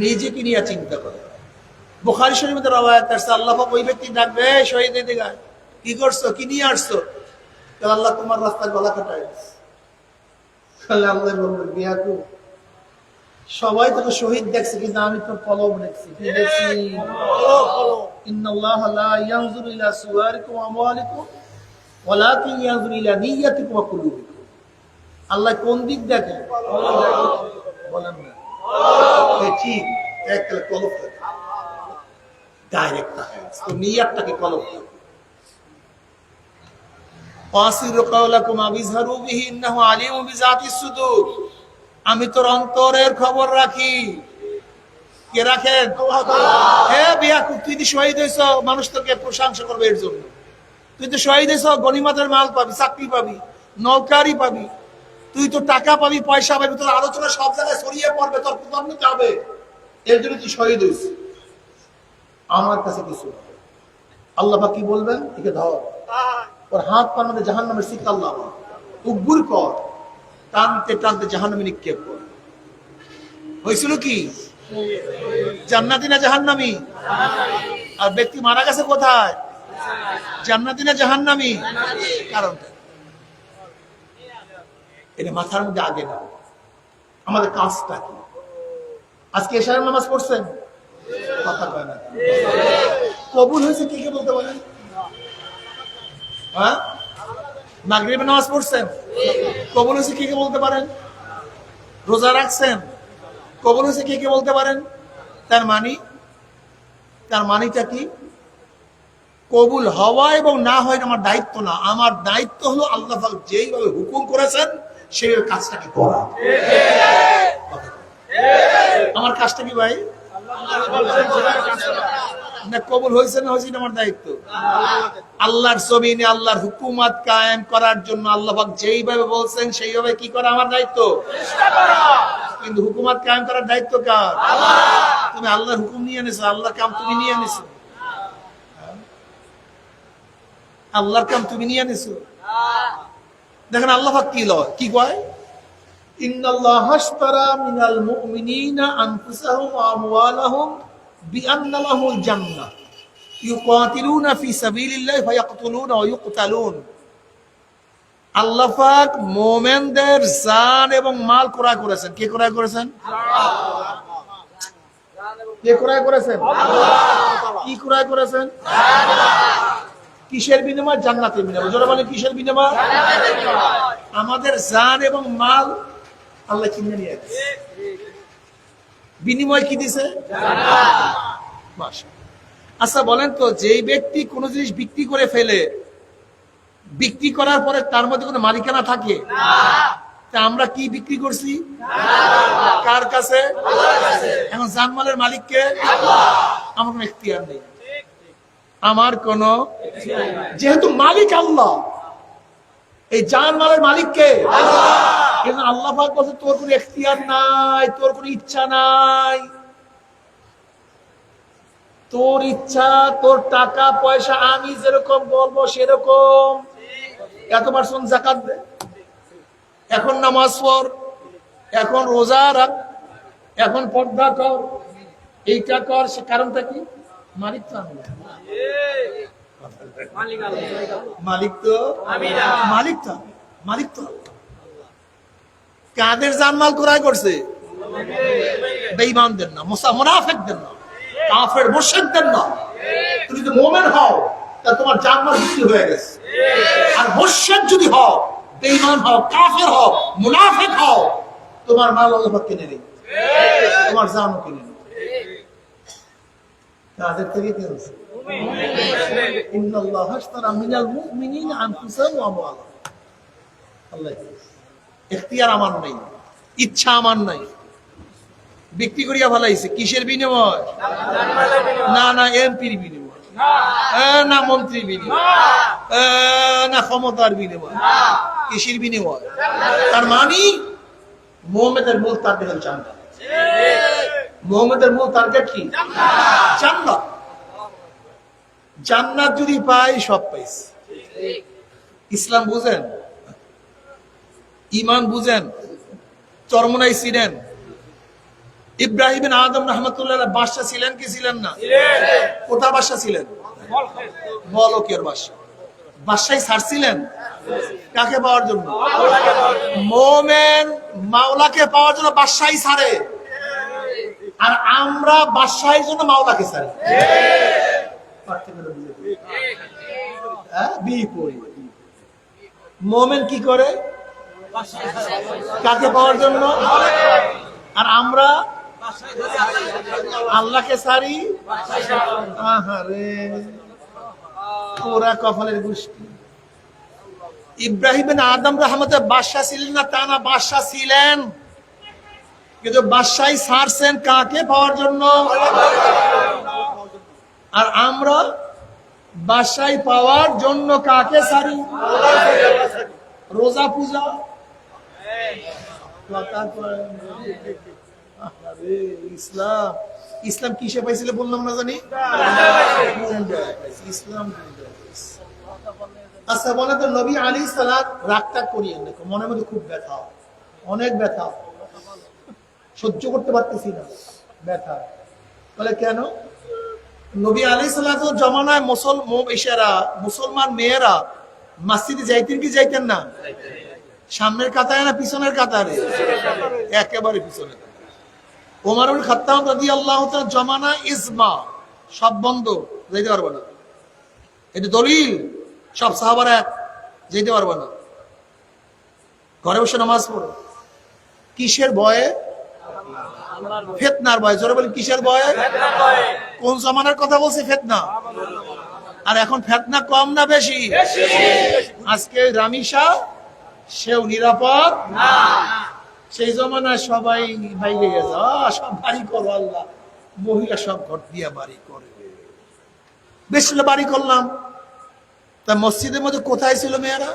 নিজেকে নিয়ে চিন্তা করেন। বুখারী শরীফের রওয়ায়াত আছে, আল্লাহ পাক ওই ব্যক্তি ডাকবে, শহীদ দিকে, কি করছো, কি নিয়ে আসছো? আল্লাহ তোমার রাস্তায় গলা কাটায় দিচ্ছে। আল্লাহ বলবেন, বিয়াকু, সবাই তোকে শহীদ দেখছে কিন্তু আমি তোর কলম দেখছি। কি দেখছি? ইন্নাল্লাহা লা ইয়ানজুরু ইলা সুওয়ারিকুম ওয়া আমওয়ালিকুম ওয়ালাকিন ইয়ানজুরু ইলা নিয়্যাতিকুম ওয়া কুলুবিকুম। আল্লাহ কোন দিক দেখে বলেন না? ঠিক, একটা কলম থাকে, ডাইরেক্ট থাকে, তো নিয়্যাতটাকে কলম থাকে। ওয়াসিরু কাওলাকুম আবিজহারু বিহি ইন্নাহু আলিমুম বিযাতিস সুদূর। আমি তোর অন্তরের খবর রাখি। কে রাখেন? হে বিয়াকুব, তুই তো শহীদ হয়েছ, মানুষ তোকে প্রশংসা করবে এর জন্য। তুই তো শহীদ হয়েছ, গনিমতের মাল পাবি, চাকরি পাবি, নৌকারি পাবি, তুই তো টাকা পাবি, পয়সা পাবি, তোর আলোচনা সব জায়গায় ছড়িয়ে পড়বে, তোর কৃতজ্ঞতা হবে, এর জন্য তুই শহীদ হয়েছিস। আমার কাছে কিছু আল্লাহ পাক কি বলবেন? একে ধর, ওর হাত পার মধ্যে জাহান্নামের শিক্ষা আল্লাহ উগ্গুর কর, টানতে টানতে জাহান্নামে নিক্ষেপ কর। হয়েছিল কি? জান্নাতি না জাহান্নামী? আর ব্যক্তি মারা গেছে কোথায়? জান্নাতি না জাহান্নামী? কারণটা এটা মাথার মধ্যে আগে না। আমাদের কাজটা কি? আজকে এশারের নামাজ পড়ছেন? কথা কয় না। কবুল হয়েছে কি কে বলতে বলেন? হ্যাঁ, মাগরিবের নামাজ পড়ছেন? কবুল হয়েছে কি কে বলতে পারেন? রোজা রাখছেন? কবুল হয়েছে কে কে বলতে পারেন? তার মানিটা কি? কবুল হওয়া এবং না হয় আমার দায়িত্ব না। আমার দায়িত্ব হলো আল্লাহ পাক যেইভাবে হুকুম করেছেন সেইভাবে কাজটাকে করা। আমার কাজটা কি ভাই? না কবুল হয়েছে না হয়েছে আমার দায়িত্ব। আল্লাহর জমিনে আল্লাহর হুকুমত কায়েম করার জন্য আল্লাহ পাক যেইভাবে বলছেন সেইভাবে কি করা আমার দায়িত্ব। কিন্তু হুকুমত কায়েম করার দায়িত্ব কার? তুমি আল্লাহর হুকুম নিয়ে এনেছো, আল্লাহর কাম তুমি নিয়ে এনেছো, আল্লাহর কাম তুমি নিয়ে এনেছো। দেখেন আল্লাহ পাক কি কয়? ইন্নাল্লাহা আশতারা মিনাল মুমিনিনা আনফুসাহুম ওয়া আমওয়ালাহুম বিআন্না লাহুল জান্নাহ ইউকাতিলুনা ফি সাবিলিল্লাহি ফায়াকতুলুনা ওয়া ইউকতালুন। আল্লাহ পাক মুমিনদের জান এবং মাল ক্রয় করেছেন। কে ক্রয় করেছেন? কে ক্রয় করেছেন? কি ক্রয় করেছেন? কিসের বিনিময়? জান্নাতের বিনিময়। জোরে বলেন কিসের বিনিময়? আমাদের জান এবং মাল আল্লাহ কিনে নিয়ে গেছে। বিনিময় কি দিছে? আচ্ছা বলেন তো, যেই ব্যক্তি কোন জিনিস বিক্রি করে ফেলে, বিক্রি করার পরে তার মধ্যে কোনো মালিকানা থাকে? তা আমরা কি বিক্রি করছি? কার কাছে? এখন জানমালের মালিককে? আমার কোনো এখতিয়ার নেই, আমার কোন, যেহেতু মালিক আল্লাহ, এই জানমালের মালিককে আল্লাহ পাক বলছে তোর কোনো এখতিয়ার নাই, তোর কোনো ইচ্ছা নাই, তোর ইচ্ছা, তোর টাকা পয়সা আমি যেরকম বলবো সেরকম। এতবার শোন, যাকাত দে, এখন নামাজ পড়, এখন রোজা রাখ, এখন পর্দা কর, এইটা কর। সে কারণটা কি? মালিক তো আমি, মালিক তো মালিক তো কাদের জানমাল ক্রয় করছে? বেঈমানদের না, মুনাফিকদের না। কাফের মুশরিকদের না। তুমি যদি মুমিন হও তাহলে তোমার জান্নাত বিক্রি হয়ে গেছে। আর মুশরিক যদি হও, বেঈমান হও, কাফের হও, মুনাফিক হও, তোমার মাল আল্লাহ কিনে নেই, তোমার জানও কিনে নেই। তাদের থেকে কি হচ্ছে? ইন্নাল্লাহ আশতারা মিনাল মুমিনিনা আনফুসাহুম ওয়া আমওয়ালাহুম। আল্লাহ ইখতিয়ার আমার নাই, ইচ্ছা আমার নাই, বিক্রি করিয়া ফেলাইছে। কিসের বিনিময়? না না এমপির বিনিময়, না মন্ত্রীর বিনিময়, না ক্ষমতার বিনিময়। কিসের বিনিময়? তার মানে মুহাম্মাদের মূল টার্গেট হল জান্নাত। মুহাম্মাদের মূল টার্গেট কি? জান্নাত। জান্নাত যদি পাই সব পাইছে। ইসলাম বুঝেন, ঈমান বুঝেন, চরমনাই ছিলেন। ইব্রাহিম বিন আদম রাহমাতুল্লাহ আলাইহি বাদশা ছিলেন কি ছিলেন না? কোথা বাদশা ছিলেন? বলকের বাদশা। বাদশাই ছাড়ছিলেন কাকে পাওয়ার জন্য? মুমিন মাওলাকে পাওয়ার জন্য বাদশাই ছাড়ে, আর আমরা বাদশাহের জন্য মাওলাকে ছাড়ি। মুমিন কি করে? কাকে পাওয়ার জন্য? আর আমরা আল্লাহকে ছাড়ি। আহারে ওরা কপালের গোষ্ঠী। ইব্রাহিম বিন আদম রাহমাতে বাদশা ছিলেন না তা না, বাদশা ছিলেন, কিন্তু বাদশাই ছাড়ছেন কাকে পাওয়ার জন্য? আর আমরা বাদশাই পাওয়ার জন্য কাকে ছাড়ি? রোজা পূজা, ইসলাম। ইসলাম কিসে পাইছিল বললাম না জানি? ইসলাম। আচ্ছা বলে তো নবী আলাইহিস সালাত রাগটা করিয়ে দেখো, মনের মধ্যে খুব ব্যথা, অনেক ব্যথা, সহ্য করতে পারতেছি না ব্যথা। বলে কেন? নবী আলাইহিস সালাতু জমানায় মুসলমান মেয়েরা মসজিদে যাইতেন কি যাইতেন না? সামনের কাতারে না পিছনের কাতারে? একেবারে পিছনের। ওমর ইবনে খাত্তাব রাদিয়াল্লাহু তাআলা জমানা ইজমা, সব বন্ধ, যাইতে পারবে না। এটা দলিল, সব সাহাবারা যেতে পারবে না, ঘরে বসে নামাজ পড়ো। কিসের ভয়ে? ফিতনার ভয়ে। জোরে বলেন কিসের ভয়ে? কোন জামানার কথা বলছে? ফিতনা। আর এখন ফিতনা কম না বেশি? আজকে রামিসা সেও নিরাপদ না। সেই জমানায় সবাই বাইরে গেছে, সব বাড়ি করো আল্লাহ, মহিলা সব ঘর দিয়ে বাড়ি করে। বেশ বাড়ি করলাম, তা মসজিদের মধ্যে কোথায় ছিল মেয়েরা?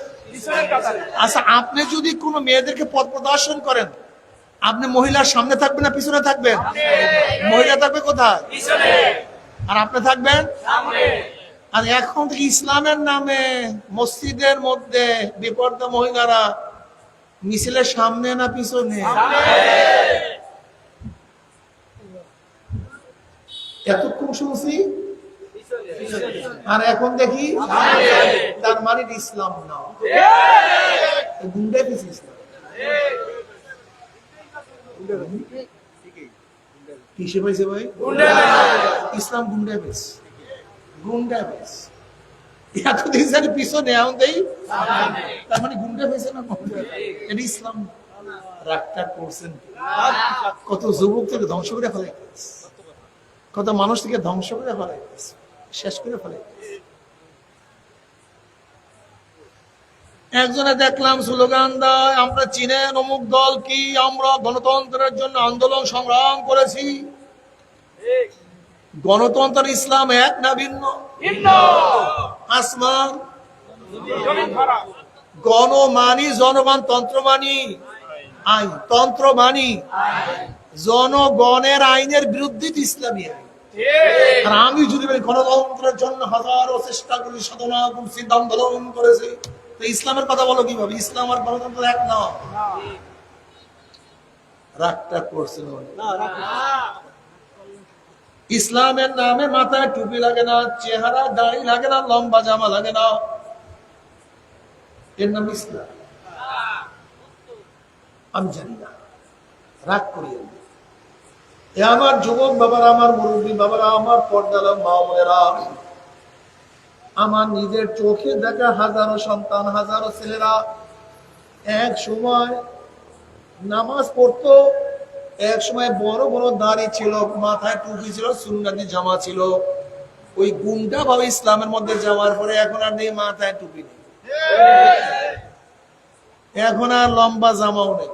আচ্ছা আপনি যদি কোনো মেয়েদেরকে পথ প্রদর্শন করেন, আপনি মহিলার সামনে থাকবেন না পিছনে থাকবেন? মহিলা থাকবে কোথায়? আর আপনি থাকবেন সামনে। আর এখন থেকে ইসলামের নামে মসজিদের মধ্যে বেপরদা মহিলারা মিছিলের সামনে না পিছনে? এতক্ষণ শুনছি, আর এখন দেখি তার মানে ইসলাম না, গুন্ডা পিছিয়ে ইসলাম। কিসে পাইছে ভাই? ইসলাম গুন্ডা বেশ, গুন্ডা বেশ। এতদিন জানি পিছনে, এখন দেই তার মানে গুন্ডা পেয়েছে না? এটা ইসলাম। রাগটা করছেন, কত যুবক থেকে ধ্বংস করে ফেলে, কত মানুষ থেকে ধ্বংস করে ফেলে, শেষ করে ফেলে। একজনে দেখলাম স্লোগান দেয়, আমরা চীনের অমুক দল কি, আমরা গণতন্ত্রের জন্য আন্দোলন সংগ্রাম করেছি। গণতন্ত্র ইসলাম এক না ভিন্ন? আসমান। গণ মানি জনগণ, তন্ত্র মানি আইন, তন্ত্র মানি জনগণের আইনের বিরুদ্ধে ইসলামী আইন। আর আমি যদি বলি গণতন্ত্রের জন্য হাজারো চেষ্টা করি, সাধনা করছি, আন্দোলন করেছি, তো ইসলামের কথা বলো কিভাবে? ইসলাম আর গণতন্ত্র এক না। রাগটা করছে না। ইসলামের নামে মাথায় টুপি লাগে না, চেহারা দাড়ি লাগে না, লম্বা জামা লাগে না, এর নাম ইসলাম? আমি জানি না, রাগ করি। এ আমার যুবক বাবারা, আমার মুরব্বী বাবারা, আমার পর্দালা মা বোনেরা, আমার নিজের চোখে দেখা হাজারো সন্তান, হাজারো ছেলেরা এক সময় নামাজ পড়তো, এক সময় বড় বড় দাড়ি ছিল, মাথায় টুপি ছিল, সুন্নতি জামা ছিল। ওই গুন্ডা ভাবে ইসলামের মধ্যে যাওয়ার পরে এখন আর নেই মাথায় টুপি নেই, এখন আর লম্বা জামাও নেই,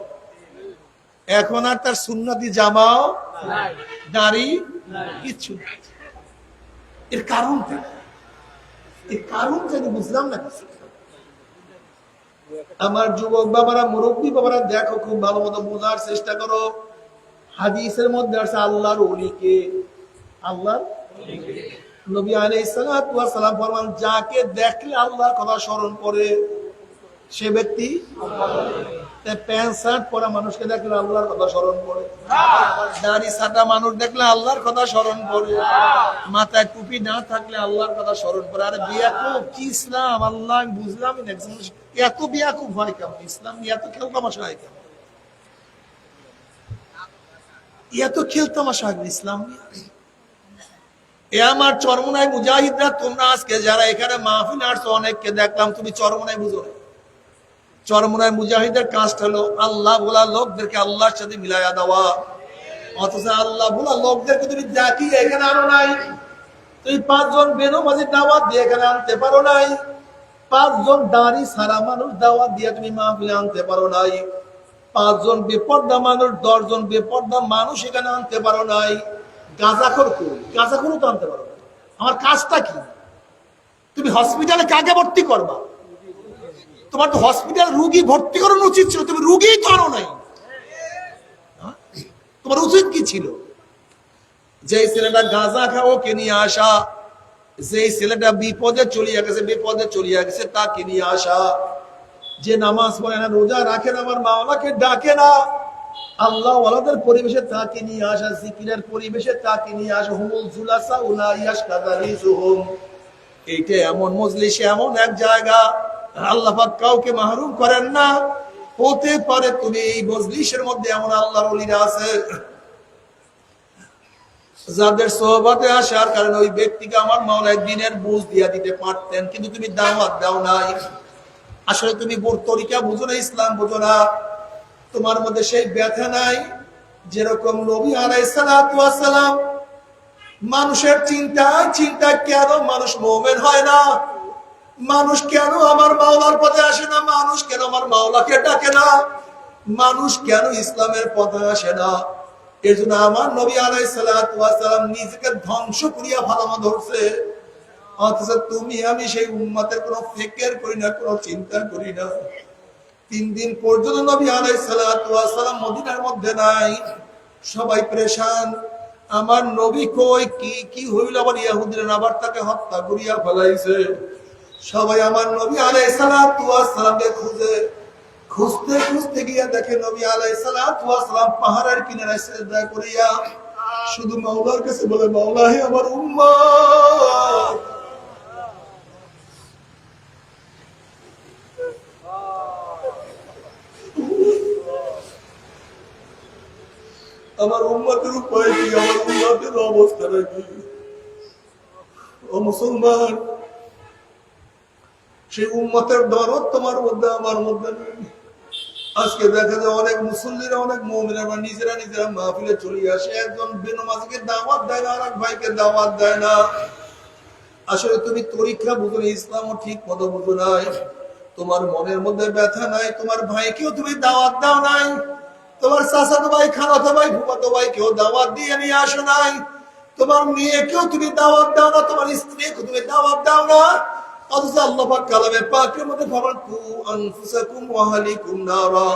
এখন আর তার সুন্নতি জামাও দাড়ি কিচ্ছু নেই। এর কারণটা, এর কারণটা আমি বুঝলাম না কিছু। আমার যুবক বাবারা, মুরব্বী বাবারা, দেখো, খুব ভালো মতো বোঝার চেষ্টা করো। হাদিসের মধ্যে আছে আল্লাহর ওলিকে, আল্লাহর নবী আলাইহিস সালাতু ওয়াস সালাম ফরমান, যাকে দেখলে আল্লাহর কথা স্মরণ করে সে ব্যক্তি প্যান্ট শার্ট পরা মানুষকে দেখলে আল্লাহর কথা স্মরণ করে, দাড়ি ছাটা মানুষ দেখলে আল্লাহর কথা স্মরণ করে, মাথায় টুপি না থাকলে আল্লাহর কথা স্মরণ করে। আরে বিয়াকুব কি ইসলাম, আল্লাহ আমি বুঝলামই না, এত বিয়াকুব হয় কেমন? ইসলাম এত খেলতামাশা হয় কেমন? এত খেলতামাশা হয় ইসলাম? এ আমার চরমনাই মুজাহিদরা, তোমরা আজকে যারা এখানে মাহফিল আসছো, অনেককে দেখলাম তুমি চরমনাই বুঝো না। চরমনাই মুজাহিদের কাজটা হলো আল্লাহ বলা লোকদেরকে আল্লাহর সাথে মিলাইয়া দেওয়া, অথচ আল্লাহ বলা লোকদেরকে তুমি ডাকি এখানে আনো নাই। তুমি 5 জন বেনমাজির দাওয়াত দিয়ে এখানে আনতে পারো নাই, 5 জন দাড়ি সারা মানুষ দাওয়াত দিয়ে তুমি মাহফিলে আনতে পারো নাই, 5 জন বেপর্দা মানুষ, 10 জন বেপর্দা মানুষ এখানে আনতে পারো নাই। গাঁজাখোর কই? গাঁজাখোরও তো আনতে পারো না। আমার কাজটা কি? তুমি হসপিটালে কাকে ভর্তি করবা? তোমার তো হসপিটাল রুগী ভর্তি করানো উচিত ছিল, তুমি রুগী তো আনো নাই। তোমার উচিত কি ছিল? যে ছেলেটা গাঁজা খাও কে নিয়ে আসা, যে ছেলেটা বিপদে চলিয়া গেছে তাকে নিয়ে আসা, যে নামাজ পড়ে না, রোজা রাখে না, আমার মাওলাকে ডাকে না, আল্লাহ ওয়ালাদের পরিবেশে তাকে নিয়ে আসা, জিকিরের পরিবেশে তাকে নিয়ে আসা। হুমুল জুলাসা উলাইয়াস কাদারিজুহুম, এইটা এমন মজলিসে, এমন এক জায়গা আল্লাহ পাক কাউকে মাহরুম করেন না। হতে পারে তুমি এই মজলিসের মধ্যে এমন আল্লাহর ওলিরা আছে যাদের সোহবতে আসার কারণে ওই ব্যক্তিকে আমার মাওলা দিনের বুঝ দিয়া দিতে পারতেন, কিন্তু তুমি দাওয়াত দাও নাই। আসলে তুমি তরিকা বুঝো না, ইসলাম বুঝো না, তোমার মধ্যে সেই ব্যথা নাই। যেরকম নবী আলাইহিস সালাতু ওয়াস সালাম মানুষের চিন্তা কেন মানুষ মুমিন হয় না, মানুষ কেন আমার মাওলার পথে আসে না, মানুষ কেন আমার মাওলাকে ডাকে না, মানুষ কেন ইসলামের পথে আসে না, এর জন্য আমার নবী আলাইহিস সালাতু ওয়াস সালাম নিজেকে ধ্বংস করিয়া ফালামা ধরছে। অথচ তুমি আমি সেই উম্মতের কোনো ফিকির করি না, কোনো চিন্তা করি না। 3 দিন পর্যন্ত নবী আলাইহিস সালাতু ওয়াস সালাম মদিনার মধ্যে নাই, সবাই পেরেশান। আমার নবী কই, কি হইল? আবার ইহুদিরা আবার তাকে হত্যা করিয়া ফেলাইছে। সবাই আমার নবী আলাইহিস সালাতু ওয়াস সালামকে খুঁজতে গিয়া দেখে নবী আলাইহিস সালাতু ওয়াস সালাম পাহাড়ের কিনারায় সিজদা করিয়া শুধু মাওলার কাছে বলে, মাওলা হে আমার উম্মত, আমার উম্মতের উপায় কি, আমার উম্মতের অবস্থাটা কি? ও মুসলমান, সেই উম্মতের দরদ তোমার মধ্যে আমার মধ্যে নেই। আজকে দেখা যায় অনেক মুসল্লিরা, অনেক মুমিনরা নিজেরা মাহফিলে চলে আসে, একজন বেনমাজিকে দাওয়াত দেয় না, আরেক ভাইকে দাওয়াত দেয় না। আসলে তুমি তরিকা বুঝো না, ইসলামও ঠিক মতো বুঝো নাই, তোমার মনের মধ্যে ব্যথা নাই, তোমার ভাইকেও তুমি দাওয়াত দাও নাই, তোমার চাচাতো ভাই, খালাতো ভাই, ফুফাতো ভাই কেউ দাওয়াত দিয়ে নিয়ে আসো নাই, তোমার মেয়েকেও তুমি দাওয়াত দাও না, তোমার স্ত্রীকে তুমি দাওয়াত দাও না। অথচ আল্লাহ পাক কালামে পাকের মধ্যে ফরমান, কু আনফুসাকুম ওয়া আহলিকুম নারা,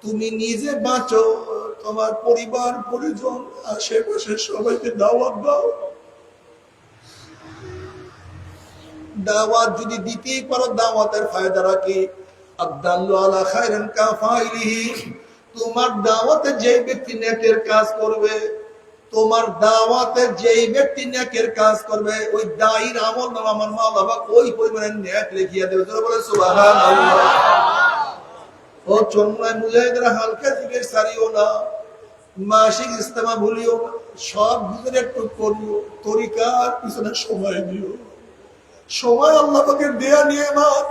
তুমি নিজে বাঁচো, তোমার পরিবার পরিজন আশেপাশে সবাইকে দাওয়াত দাও। দাওয়াত যদি দিতেই পারো, দাওয়াতের ফায়দাটা কি? আদাল্লু আলা খায়রিন কাফাইলিহি, তোমার দাওয়াতে যে ব্যক্তি নেকের কাজ করবে, তোমার দাওয়াতে যেই ব্যক্তি নেকের কাজ করবে, ওই দায়ীর আমল নামা আমার মাওলা পাক ওই পরিমাণে নেক লিখিয়া দেবে। যারা বলে সুবহানাল্লাহ। ও চরমনাই মুজাহিদরা, হালকা জিকির সারিও না, মাসিক ইস্তেমা ভুলিও না, সব ভিতরে একটু করিও, তরিকার পিছনে সময় দিও। সময় আল্লাহ পাকের দেয়া নিয়ামত।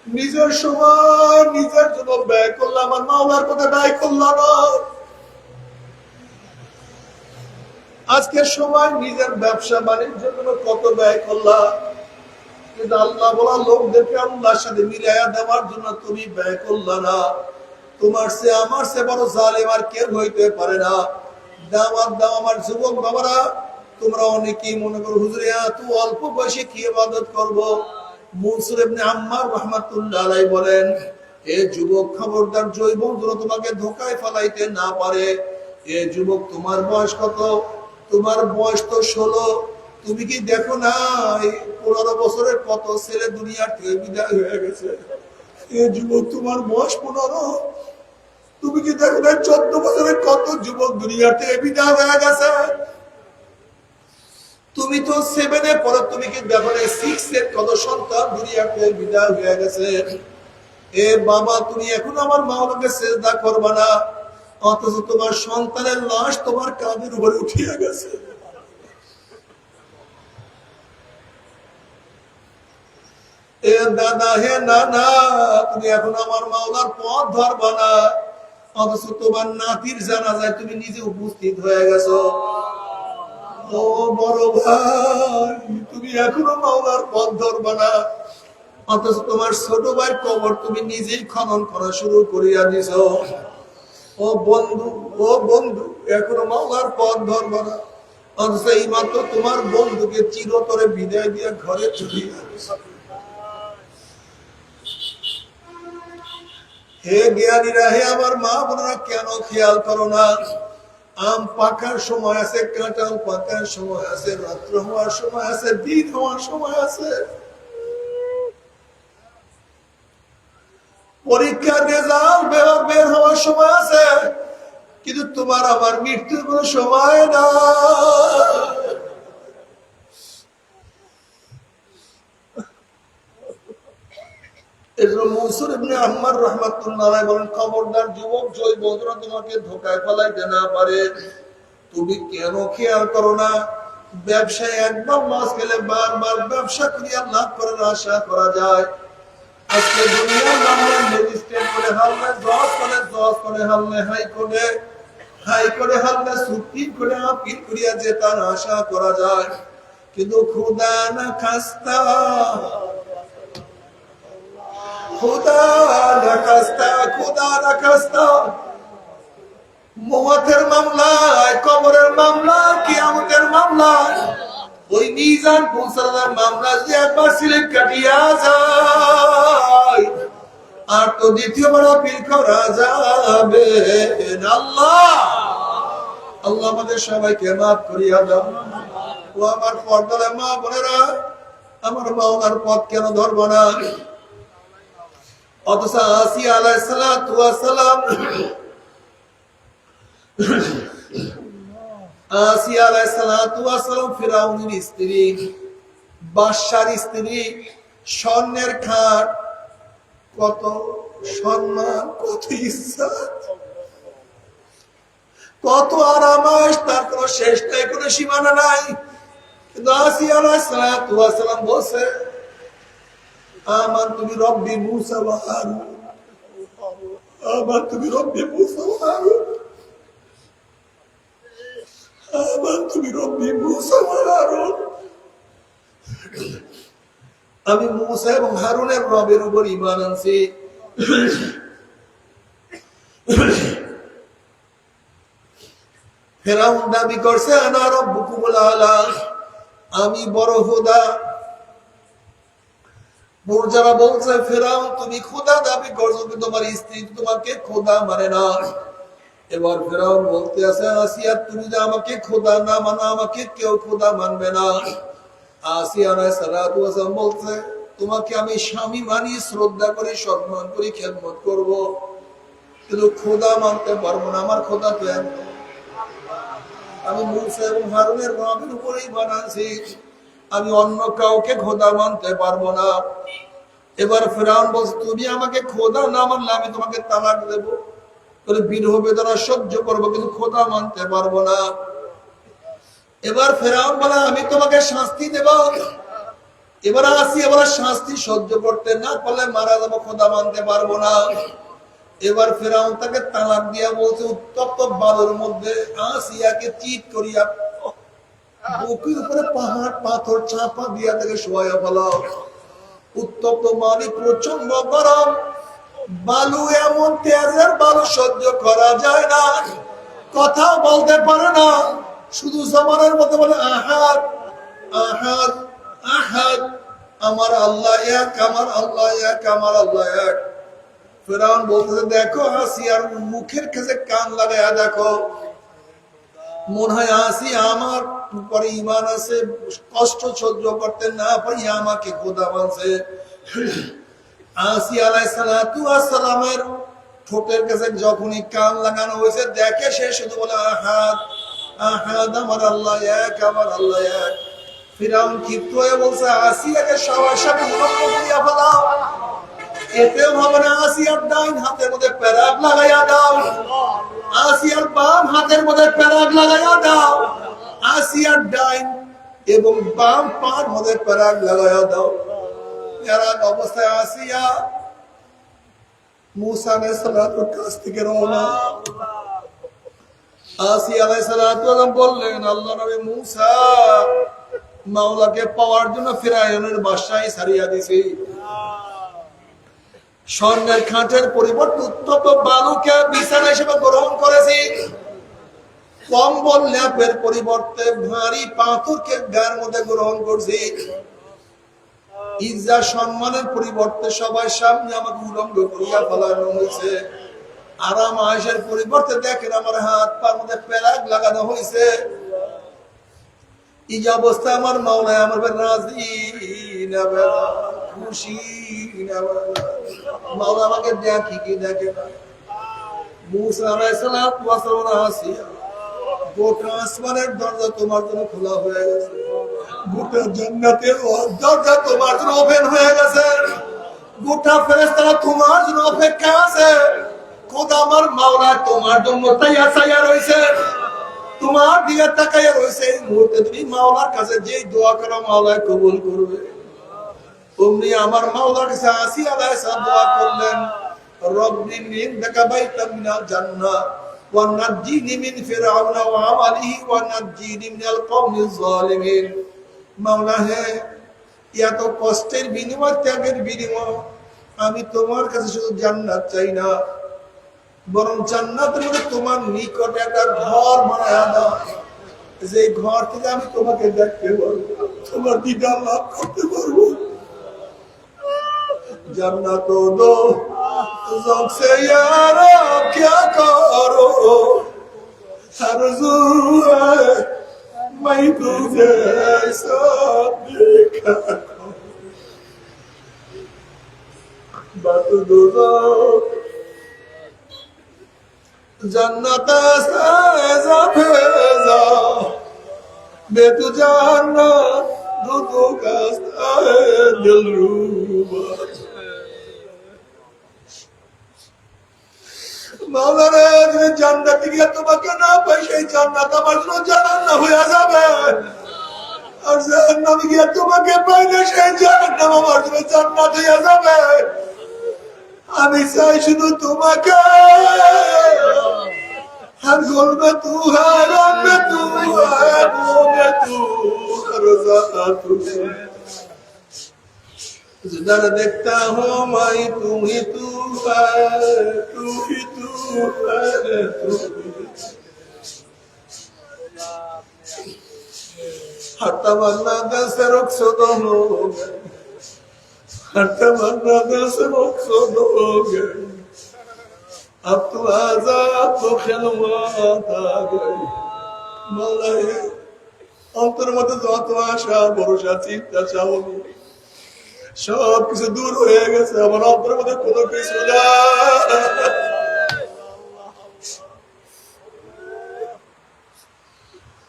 নিজের সময় নিজের জন্য ব্যয় করলাম, আমার মাওলার কথা ব্যয় করলাম না। আজকের সময় নিজের ব্যবসা বাণিজ্যের জন্য কত ব্যয় করলাম, কিন্তু আল্লাহ বলা লোকদেরকে আল্লাহর সাথে মিলাইয়া দেওয়ার জন্য তুমি ব্যয় করলা না। তোমার সে আমার সে বড় জালেম আর কেউ হইতে পারে না। দাওয়াত দাও আমার যুবক বাবারা, তোমরা অনেকেই মনে করো হুজুর এত অল্প বয়সে কি ইবাদত করব। মনসুর ইবনে আম্মার রাহমাতুল্লাহ আলাইহি বলেন, এ যুবক খবরদার জৈব যেন তোমাকে ধোঁকায় ফেলাইতে না পারে। এ যুবক তোমার বয়স কত? তোমার বয়স তো 16। তুমি কি দেখো না 15 বছরের কত ছেলে দুনিয়ার থেকে বিদায় হয়ে গেছে? এ যুবক তোমার বয়স 15। তুমি কি দেখো না 14 বছরের কত যুবক দুনিয়ার থেকে বিদায় হয়ে গেছে? তুমি তো 7-এ পড়ো, তুমি কি দেখো না 6-এর কত সন্তান দুনিয়ার থেকে বিদায় হয়ে গেছে? এ বাবা, তুমি এখন আমার মাওলাকে সিজদা করবা না, অথচ তোমার সন্তানের লাশ তোমার কাঁধের উপরে উঠিয়া গেছে। এ দাদা, হে নানা, তুমি এখন আমার মাওলার পথ ধরবা না, অথচ তোমার নাতির জানাজায় তুমি নিজে উপস্থিত হয়ে গেছো। ও বড় ভাই, তুমি এখনো মাওলার পথ ধরবা না, অথচ তোমার ছোট ভাই কবর তুমি নিজেই খনন করা শুরু করিয়া দিছ। ও বন্ধু, ও বন্ধু, এখনো মাওলার পথ ধরবা না, অথচ এই মাত্র তোমার বন্ধুকে চিরতরে বিদায় দিয়ে ঘরে চলে গেছে। হে জ্ঞানীরা, হে আমার মা বোনেরা, কেন খেয়াল করো না? আম পাকার সময় আছে, কাঁঠাল পাকার সময় আছে, রাত্র হওয়ার সময় আছে, দিন হওয়ার সময় আছে, পরীক্ষার রেজাল্ট বের হওয়ার সময় আছে, কিন্তু তোমার আমার মৃত্যুর কোনো সময় না। মনসুর ইবনে আম্মার রাহমাতুল্লাহ আলাইহি বলেন, খবরদার যুবক, জয় বন্ধুরা তোমাকে ধোঁকায় ফেলাইতে না পারে। তুমি কেন খেয়াল করো না? ব্যবসায় একবার লস গেলে বারবার ব্যবসা করিয়া লাভ করার আশা করা যায়। আজকে দুনিয়ার নামে ম্যাজিস্ট্রেট করে হারলে জজ করে হারলে হাইকোর্টে হারলে সুপ্রিম কোর্টে আপিল করিয়া জেতার আশা করা যায়, কিন্তু খুদা না খাস্তা, খুদা না খাস্তা মওতের মামলায়, কবরের মামলায়, কিয়ামতের মামলায়, ওই মিজান পৌঁছানোর মামলা যে একবার সিলেট কাটিয়া যায়, আর তো দ্বিতীয়বার আপিল করা যাবে না। আল্লাহ আমাদের সবাইকে মাফ করিয়া দাও। ও আমার পর্দার মা বোনেরা, আমার মাওলার পথ কেন ধরবো না? অথচ আসিয়া আলাইহিস সালাতু ওয়াস সালাম, আসিয়া আলাইহিস সালাতু ওয়াস সালাম ফিরাউনের স্ত্রী, বাদশার স্ত্রী, স্বর্ণের খাট, কত সম্মান, কত ইজ্জত, কত আরামাস, তার কোনো শেষ নাই, কোনো সীমানা নাই। কিন্তু আসিয়া আলাইহিস সালাতু ওয়াস সালাম বলছে, আমানতু বিরব্বি মূসা ওয়া হারুন, আমানতু বিরব্বি মূসা ওয়া হারুন, আমানতু বিরব্বি মূসা ওয়া হারুন। আমি মূসা এবং হারুনের রবের উপর ঈমান আনছি। ফিরাউন দাবি করছে, আনা রাব্বুকুমুল আলা, আমি বড় খোদা। মুরজারা বলছে, ফিরাউন তুমি খোদা দাবি করছো, কিন্তু তোমার স্ত্রী তোমাকে খোদা মানে না। এবার ফিরাউন বলতে আছে, আসিয়া তুমি যে আমাকে খোদা না মানো, আমাকে কেউ খোদা মানবে না। আসিয়া আলাইহিস সালাতু ওয়াস সালাম বলছে, তোমাকে আমি স্বামী মানি, শ্রদ্ধা করি, সম্মান করি, খেদমত করব, কিন্তু খোদা মানতে পারবো না। আমার খোদা তো এক, আমি মূসা এবং হারুনের রবের উপরেই বানাচ্ছি, আমি অন্য কাউকে খোদা মানতে পারবো না। এবার ফিরাউন বলছে, তুমি আমাকে খোদা না মানলে আমি তোমাকে তালাক দেব। বিরহ বেদনা সহ্য করবো কিন্তু খোদা মানতে পারবো না। এবার ফেরাউন বলে আমি তোমাকে শাস্তি দেব। এবার আসি, এবার শাস্তি সহ্য করতে না পারলে মারা যাবো, খোদা মানতে পারবো না। এবার ফেরাউন তাকে তালাক দিয়া বলছে উত্তপ্ত বালুর মধ্যে আসিয়াকে চিৎ করিয়া বুকের উপরে পাহাড় পাথর চাপা দিয়া তাকে শোয়া ফেলাও। উত্তপ্ত মানে প্রচন্ড গরম, বালু এমন তেজের বালু সহ্য করা যায় না, কথা বলতে পারে না, শুধু জমানের মধ্যে বলে আহাদ আহাদ আহাদ, আমার আল্লাহ এক, আমার আল্লাহ এক, আমার আল্লাহ এক। ফেরাউন বলতেছে দেখো আসিয়ার মুখের কাছে কান লাগায়া দেখো, মনে হয় আসিয়া আমার উপরে ঈমান আছে, কষ্ট সহ্য করতে না পারি আমাকে খোদা মানছে। আসিয়া আলাইহিস সালাতু ওয়াস সালামের ঠোঁটের কাছে যখনই কান লাগানো হয়েছে দেখে সে শুধু বলে আহাদ আহাদ, আমার আল্লাহ এক, আমার আল্লাহ এক। ফিরাউন ক্ষিপ্ত হয়ে বলছে আসিয়াকে সবার সাথে উলঙ্গ করিয়া ফেলাও। এতেও হবে না, আসিয়ার ডাইন হাতের মধ্যে প্যারাগ লাগাইয়া দাও, আসিয়ার বাম হাতের মধ্যে প্যারাগ লাগাইয়া দাও, আসিয়ার ডাইন এবং বাম পার মধ্যে প্যারাগ লাগাইয়া দাও। প্যারাগ অবস্থায় আসিয়া মুসা আলাইহিস সালাতুর কাছ থেকে রওনা। আসিয়া আলাইহিস সালাতু বললেন আল্লাহ নবী মুসা মাওলাকে পাওয়ার জন্য ফিরাউনের বাসায় ছাড়িয়া দিছি, স্বর্ণের খাঁটের পরিবর্তে উত্তপ্ত বালুকে বিছানা হিসেবে গ্রহণ করেছি, কম্বল ল্যাপের পরিবর্তে ভারী পাথরকে গায়ের মধ্যে গ্রহণ করছি, ইজ্জা সম্মানের পরিবর্তে সবাই সামনে আমাকে উলঙ্গ করিয়া ফেলানো হয়েছে, আরাম আয়েশের পরিবর্তে দেখেন আমার হাত পার মধ্যে প্যারাগ লাগানো হয়েছে। এই যে অবস্থা আমার মাওলায় আমার রাজি না খুশি না, মাওলা আমাকে দেখি কি দেখে না। মুসা আলাইহিস সালাতু ওয়াস সালাম আসিয়া গোটা আসমানের দরজা তোমার জন্য খোলা হয়ে গেছে, গোটা জান্নাতের দরজা তোমার জন্য ওপেন হয়ে গেছে, গোটা ফেরেশতারা তোমার জন্য অপেক্ষা আছে। খোদা আমার মাওলা তোমার জন্য তাইয়া রয়েছে, তোমার দিকে তাকাইয়া রয়েছে। এই মুহূর্তে তুমি মাওলার কাছে যে দোয়া করো মাওলা কবুল করবে। অমনি আমার মাওলার কাছে আসিয়া আলাইহিস সালাম দোয়া করলেন রব্বি ইন্নাকা বাইতাম মিনাল জান্নাহ ওয়া নাজ্জিনি মিন ফিরআউনা ওয়া আমালিহি ওয়া নাজ্জিনি মিনাল কওমিজ জালিমিন। মাওলা হে, এত কষ্টের বিনিময়, ত্যাগের বিনিময় আমি তোমার কাছে শুধু জান্নাত চাই না, বরং জান্নাতের মধ্যে তোমার নিকটে একটা ঘর বানায়া দাও, যে ঘর থেকে আমি তোমাকে দেখতে পারবো, তোমার দিদার লাভ করতে পারবো। जन्नत दो ज़ौक़ से यार क्या करो, आरज़ू है मैं तुझे ऐसा देखा करूं, बात दो जन्नत से भेजा बेतु जन्नत दूधू का दिल रूबा। মাওলানা যদি জান্নাতে গিয়ে তোমাকে না পাই, সেই জান্নাত আমার জন্য জাহান্নাম হয়ে যাবে, আর জাহান্নামে গিয়ে তোমাকে পাইলে সেই জাহান্নাম আমার জন্য জান্নাত হয়ে যাবে। আমি চাই শুধু তোমাকে, हर गुल में तू है, रंग में तू है, मुंह में तू, रोज़ा तू। जिधर देखता हूँ मैं तू ही तू है, तू ही तू है, तू ही। हर तमन्ना दिल से रुखसत हो गए, हर तमन्ना दिल से रुखसत हो गए, अब तो आजाद तो खिलवात आ गई। मौला है अंतर मत যত আশা ভরসা চিন্তা চাওনি সব কিছু দূর হয়ে গেছে, আমার অন্তরের মধ্যে কোনো কিছু না।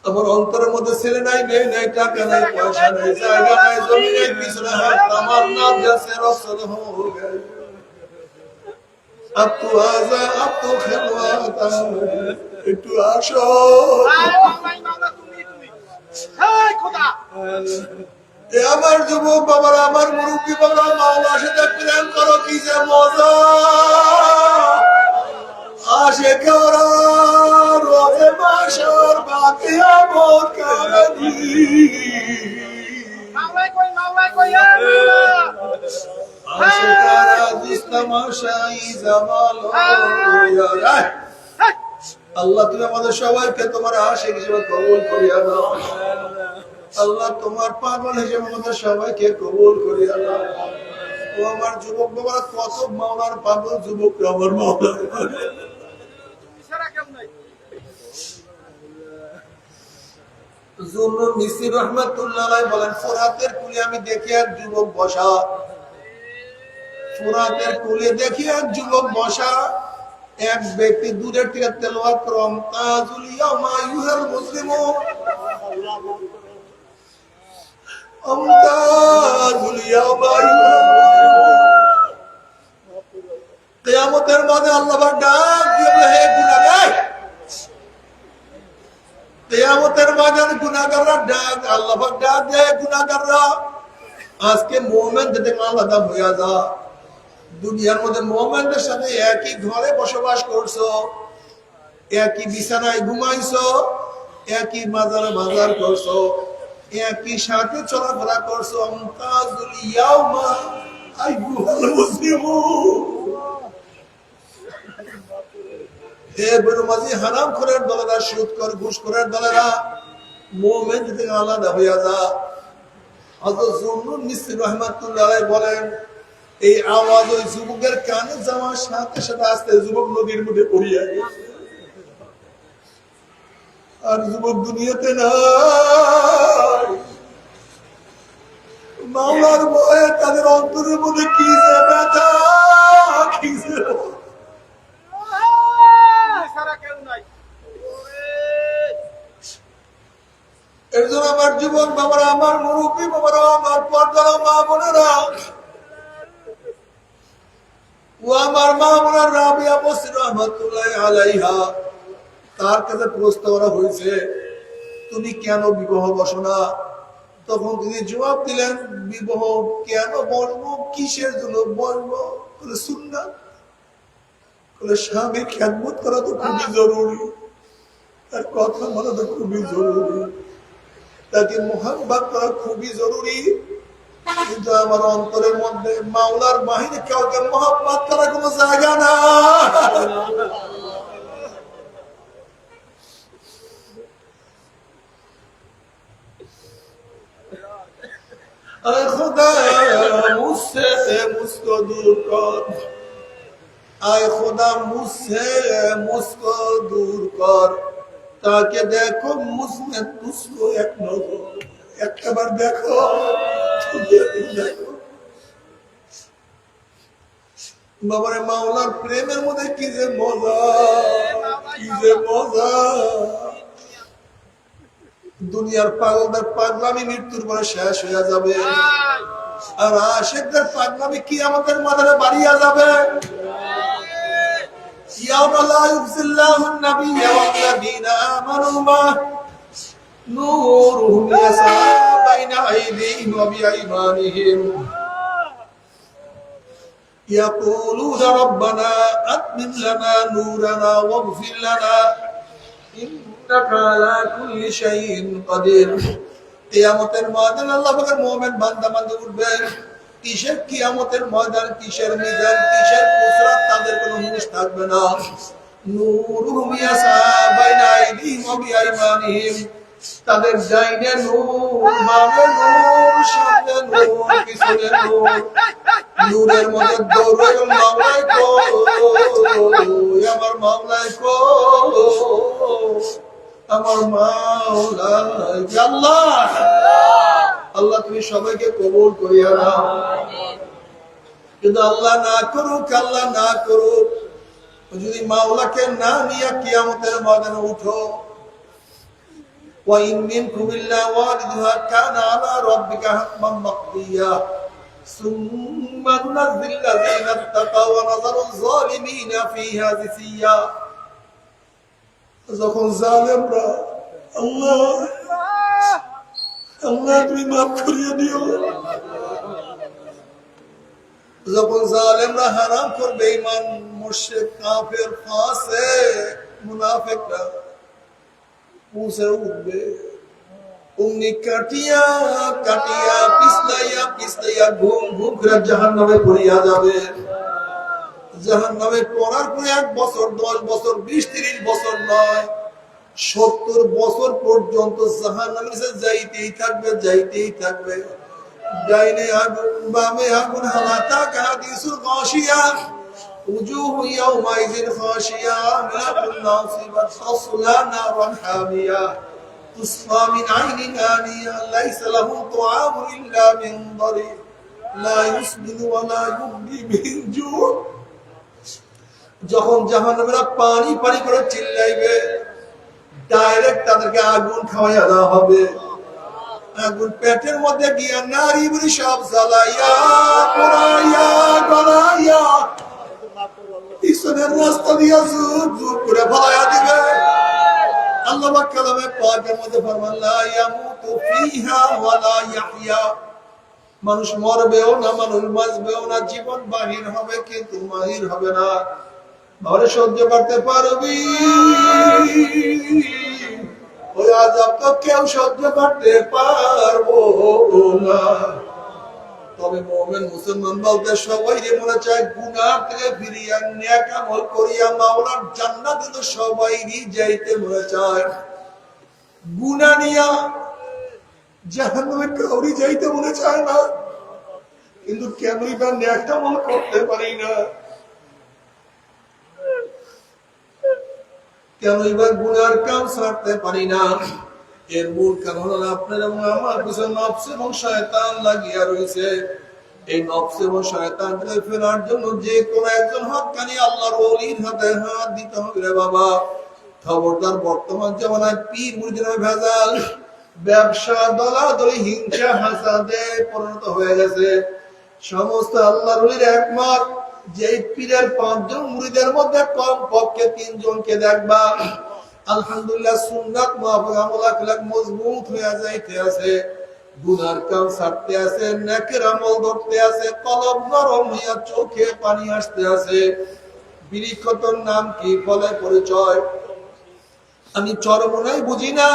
আমার অন্তরের মধ্যে ছেলে নাই, মেয়ে নাই, টাকা নাই, পয়সা নাই, জায়গা নাই, জমি নাই, কিছু না। আমার নাম জেসে রসল হো গই, अब तो आजा अब तो खिलवाता একটু আসো এ আমার যুবক বাবারা আমার মুরব্বী বাবারা মাওলার সাথে প্রেম করো কি যে মজা আসে করা রোজে মাসর বাকি আমর কারাদি আসে করা জিস তামাশাই জামালো ইয়ারাই আল্লাহ তুমি আমাদের সবাইকে তোমার আশিক হিসেবে কবুল করিয়া দাও আল্লাহ তোমার পাগল হিসেবে আমাদের সবাইকে কবুল করিয়া দাও ও আমার যুবক বাবারা কত মাওলার পাগল যুবক আমার মাওলার জুন্নুর মিসরি রাহমাতুল্লাহ আলাইহি বলেন ফোরাতের কূলে আমি দেখি এক যুবক বসা ফোরাতের কূলে দেখি এক যুবক বসা এক ব্যক্তি দূরের থেকে তেলাওয়াত করম তাজুল ইয়ামা ইউহাল মুসলিমুন আমতাজুল ইয়ামা ইউহাল মুসলিমুন কিয়ামতের মাঠে আল্লাহ পাক ডাক দিবে হে গুনাহগার কিয়ামতের মাঠে গুনাহগাররা ডাক আল্লাহ পাক ডাক দেয় গুনাহগাররা আজকে মুমিন থেকে আলাদা হয়ে যা দুনিয়ার মধ্যে মুমিনদের সাথে একই ঘরে বসবাস করছো একই বিছানায় ঘুমাইছো একই মাজারে বাজার করছো একই সাথে চলাফেরা করছো আমতাজুল ইয়াউমা আইয়ুহাল মুসলিমুন হে বেনামাজি হারামখোরের দলেরা সুদখোর ঘুষখোরের দলেরা মুমিন থেকে আলাদা হয়ে যা হযরত জুন্নুন মিসরি রাহমাতুল্লাহ আলাইহি বলেন এই আওয়াজ ওই যুবকের কানে যাওয়ার সাথে সাথে আস্তে যুবক নদীর মধ্যে পড়িয়া গেছে আর যুবক দুনিয়াতে নাই মাওলার ভয়ে তাদের অন্তরের মধ্যে কি যে ব্যথা কি যে এর জন্য আমার যুবক বাবারা আমার মুরব্বী বাবারা আমার পর্দার মা বোনেরা ও আমার মা বোনের রাবিয়া বসরি রাহমাতুল্লাহি আলাইহা তার কাছে প্রশ্ন করা হয়েছে তুমি কেন বিবাহ বসো না তখন তিনি জবাব দিলেন বিবাহ কেন বলবো কিসের জন্য বলবো বলে সুন্নাত বলে স্বামীর খেদমত করা তো খুবই জরুরি তার কথা বলা তো খুবই জরুরি তাকে মোহাম্মত করা খুবই জরুরি কিন্তু আমার অন্তরের মধ্যে মাওলার বাহিনী কাউকে মোহাম্মত করার কোনো জায়গা না আয় খোদা মুঝসে মুঝকো দূর কর আয় খোদা মুঝসে মুঝকো দূর কর তাকে দেখো মুঝমে তুঝকো এক নজর একবার দেখো বাবারে মাওলার প্রেমের মধ্যে কি যে মজা কি যে মজা দুনিয়ার পাগলদের পাগলামি মৃত্যুর পরে শেষ হয়ে যাবে আর আশিকদের পাগলামি কিয়ামতের মাঠে বাড়িয়া যাবে ইয়াউমা লা ইউযিল্লাহু আন-নাবিয়্যা ওয়াল-লাযীনা আমানু মা নূরুহুম ইয়াসআ বাইনা আইদিহিম ওয়া বিআইমানিহিম ইয়াকুলুনা রাব্বানা আতমিম লানা নূরানা ওয়াগফির লানা ইন্নাকা আলা কুল্লি শাইইন কাদির কিয়ামতের ময়দানে আল্লাহ পাকের মুমিন বান্দা বান্দা উঠবে কিসের কিয়ামতের ময়দান কিসের মিজান কিসের পুসরাত তাদের কোনো হুঁশ থাকবে না নূরুহুম ইয়াসআ বাইনা আইদিহিম ওয়া বিআইমানিহিম তাদের ডাইনে নূর বামে নূর সামনে নূর পিছনে নূর নূরের মধ্যে দৌড়ে মাওলাই কো আমার মাওলাই কো আমার মাওলাই আল্লাহ আল্লাহ তুমি সবাইকে কবুল করিয়া নাও কিন্তু আল্লাহ না করুক যদি মাওলাকে না নিয়ে কিয়ামতের ময়দানে উঠো وإن منكم إلا واردها كان على ربك حتما مقضيا ثم ننزل الذين اتقوا ونذر الظالمين فيها جثيا। যখন জালেমরা আল্লাহ আল্লাহ তুমি মাফ করিয়ে দিও, যখন জালেমরা হারাম করবে ঈমান, মুশরিক, কাফের, ফাসিক, মুনাফিকরা পৌঁছে উঠবে, অমনি কাটিয়া কাটিয়া পিছলাইয়া পিছলাইয়া ঘুম ঘুম করে জাহান্নামে পড়িয়া যাবে। জাহান্নামে পড়ার পরে 1 বছর, 10 বছর, 20-30 বছর নয়, 70 বছর পর্যন্ত জাহান্নামে যাইতেই থাকবে, যাইতেই থাকবে। ডাইনে আগুন, বামে আগুন, হালাতা কাহাদিসুল গাশিয়া, উজুহু ইয়াউমাইযিন খাশিয়া, মিনাতুন নাসিবা, তাসলা নারান হামিয়া, তুসফা মিন আইনিন আনিয়া, লাইসা লাহুম তুআমুন ইল্লা মিন দারি, লা ইউসমিনু ওয়া লা ইউগনি মিন জু'। যখন জাহান্নামীরা পানি পানি করে চিল্লাইবে, ডাইরেক্ট তাদেরকে আগুন খাওয়াইয়া দেওয়া হবে। আগুন পেটের মধ্যে গিয়া নারী বুড়ি সব জ্বালাইয়া পোড়াইয়া গলাইয়া পিছনের রাস্তা দিয়া জুর জুর করে ফলাইয়া দিবে। আল্লাহ পাক কালামে পাকের মধ্যে ফরমান, লা ইয়ামুতু ফিহা ওয়া লা ইয়াহইয়া। মানুষ মরবেও না, মানুষ বাঁচবেও না, জীবন বাহির হবে কিন্তু মাহির হবে না। ভাবে সহ্য করতে পারবি? ওই আযাব তো কেউ সহ্য করতে পারবো না। তবে মুমিন মুসলমান বলতে সবাই মনে চায় গুনাহ থেকে ফিরিয়া নেক আমল করিয়া মাওলার জান্নাতে সবাইরই যাইতে মনে চায়। গুনাহ নিয়া জাহান্নামে কাউরি যাইতে মনে চায় না, কিন্তু কেনই বা নেক আমল করতে পারি না, কেন এবার গুনার কাম ছাড়তে পারি না? এর মূল কারণ হলো আপনার এবং আমার পিছনে নফস এবং শয়তান লাগিয়া রয়েছে। এই নফস এবং শয়তানকে ফেরার জন্য যে কোন একজন হক্কানি আল্লাহর ওলির হাতে হাত দিতে হবে রে বাবা। খবরদার, বর্তমান জামানায় পীর মুরিদের ভেজাল, ব্যবসা, দলাদলি, হিংসা, হাসাদে পরিণত হয়ে গেছে। সমস্ত আল্লাহর ওলির একমত যে পীরের 5 জন মুরিদের মধ্যে কম পক্ষে 3 জনকে দেখবা আলহামদুলিল্লাহ সুন্নাত মুআফাক আমল আখলাক মজবুত হয়ে যাইতে আছে, গুনার কাম ছাড়তে আছে, নেকের আমল ধরতে আছে, কলব নরম হইয়া চোখে পানি আসতে আছে। বিরিক্ষতর নাম কি, ফলে পরিচয়। আমি চরমনাই বুঝি না,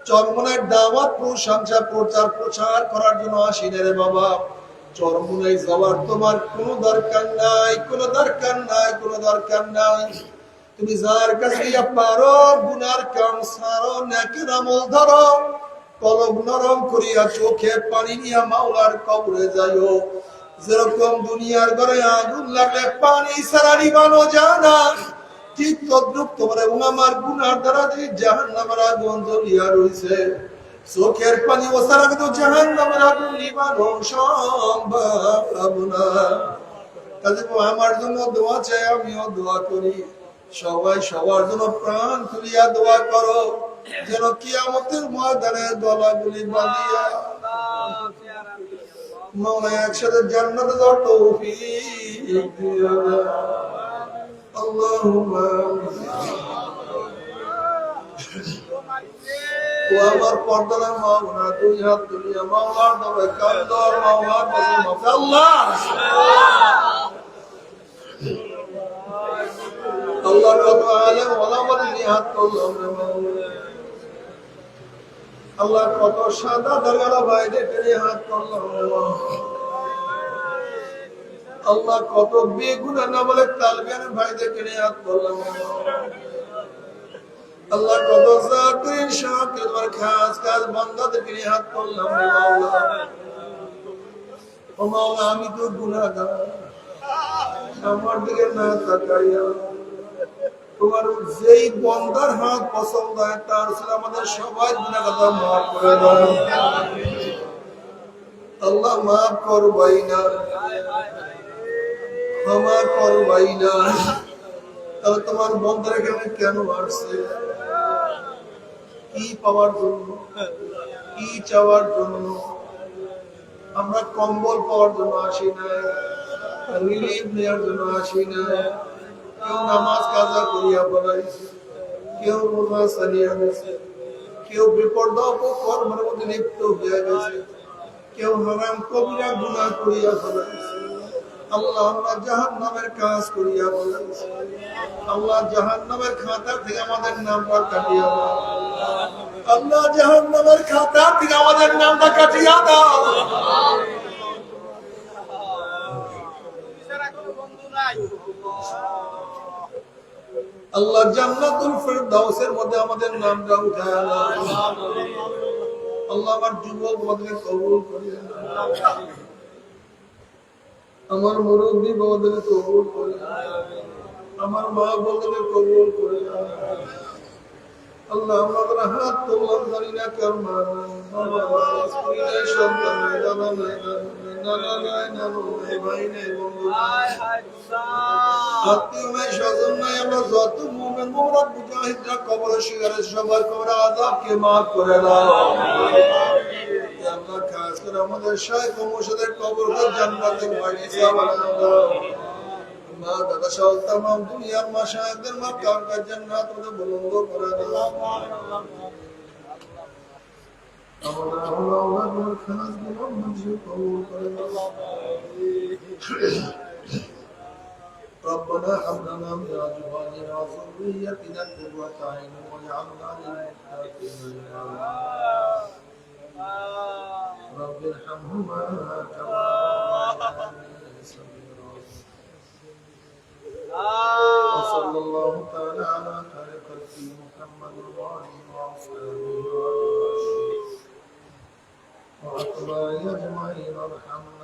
চরমনায় দাওয়াত প্রশংসা প্রচার প্রসার করার জন্য আসি না রে বাবা। চরমনাই যাওয়ার তোমার কোনো দরকার নাই, কোনো দরকার নাই, কোনো দরকার নাই। তুমি যার কাছে পারো গুনার কাম ছাড়ো, নেকের আমল ধরো, কলব নরম করিয়া চোখে পানি নিয়া মাওলার কবরে যাইও। যেরকম দুনিয়ার ঘরে আগুন লাগলে পানি ছাড়া নিভানো যায় না, ঠিক তদ্রুপ তোমার এবং আমার গুনার দ্বারা যে জাহান্নামের আগুন জ্বলিয়া রয়েছে, চোখের পানি ও ছাড়া কিন্তু জাহান্নামের আগুন নিভানো সম্ভব না। কাজে আমার জন্য দোয়া চাই, আমিও দোয়া করি। সবাই সবার জন্য প্রাণ খুলিয়া দোয়া করো, যেন কিয়ামতের ময়দানে গলাগুলি বাঁধিয়া মাওলা একসাথে জান্নাতে যাওয়ার তৌফিক দিও। আল্লাহুম্মা ও আমার পর্দার মাওলা, তুই হাত তুলিয়া মাওলার দরবারে কান্দর, মাওলার কাছে মাফ আল্লাহ। আল্লাহ কত আলেম ওলামা নিয়ে হাত করলাম রে মাওলা। আল্লাহ কত সাদা দাড়িওয়ালা ভাইদের নিয়ে হাত করলাম রে মাওলা। আল্লাহ কত বেগুনা না বলে তালবিয়ানের ভাইদের নিয়ে হাত করলাম রে মাওলা। আল্লাহ কত জাকির শাকির তোমার খাস খাস বান্দাদের নিয়ে হাত করলাম রে মাওলা। ও মাওলা, আমি তো গুনাহগার, আমার দিকে না তাকাইয়া তোমার যেই বন্দার হাত পছন্দ হয় তার ছিল আমাদের সবাই গুনাহগার মাফ করে দাও। আল্লাহ মাফ করবাই না, ক্ষমা করবাই না। তাহলে তোমার বন্দার এখানে কেন আসছে? কি পাওয়ার জন্য, কি চাওয়ার জন্য? আমরা কম্বল পাওয়ার জন্য আসি না, রিলিফ নেওয়ার জন্য আসি না। কেউ নামাজ কাজা করিয়া বলাইছে, কেউ রোজা সারিয়া গেছে, কেউ বিপর্দ অপকর্মের মধ্যে লিপ্ত হয়ে গেছে, কেউ হারাম কবিরা গুনাহ করিয়া ফেলাইছে। আল্লাহ আমরা জাহান্নামের কাজ করিয়া ফেলাইছি। আল্লাহ জাহান্নামের খাতা থেকে আমাদের নামটা কাটিয়া দাও। আল্লাহ জাহান্নামের খাতা থেকে আমাদের নামটা কাটিয়া দাও। আল্লাহ জান্নাতুল ফিরদাউসের মধ্যে আমাদের নামটা উঠায়া দাও। আল্লাহ আমার যুবক আমাদের কবুল করিয়া দাও। আমার মুরব্বী বাবাদের কবুল করে, আমার মা বাবাদের কবুল করে। আল্লাহ আমাদের হাত তুললাম, জানি না কার মা নাই, সন্তান নাই, দাদা নাই, নানা নাই, নানু নাই, ভাই নাই, বন্ধু নাই, আত্মীয় নাই, স্বজন নাই। আমরা যত মুমিন মুমিনাত মুজাহিদরা কবরে শুয়ে আছে, সবার কবরে আযাবকে মাফ করে দাও। আল্লাহ খাস করে আমাদের শাইখ ও মুর্শিদের কবরকে জান্নাতের বাগিচা বানাও দাও। মা দাদা সহ तमाम দুনিয়ার মাশায়েখদের মাকামকে জান্নাত মধ্যে বুলন্দ করে দাও। আমাদের আওলাদের খাস গুলো মঞ্জুর কবুল করে দাও। ربنا هب لنا من ازواجنا وذريتنا قرة اعين واجعلنا للمتقين اماما رب ارحمهما كما ربياني صغيرا وصلى الله تعالى على خير خلقه محمد وآله وأصحابه وأتباعه أجمعين وارحمنا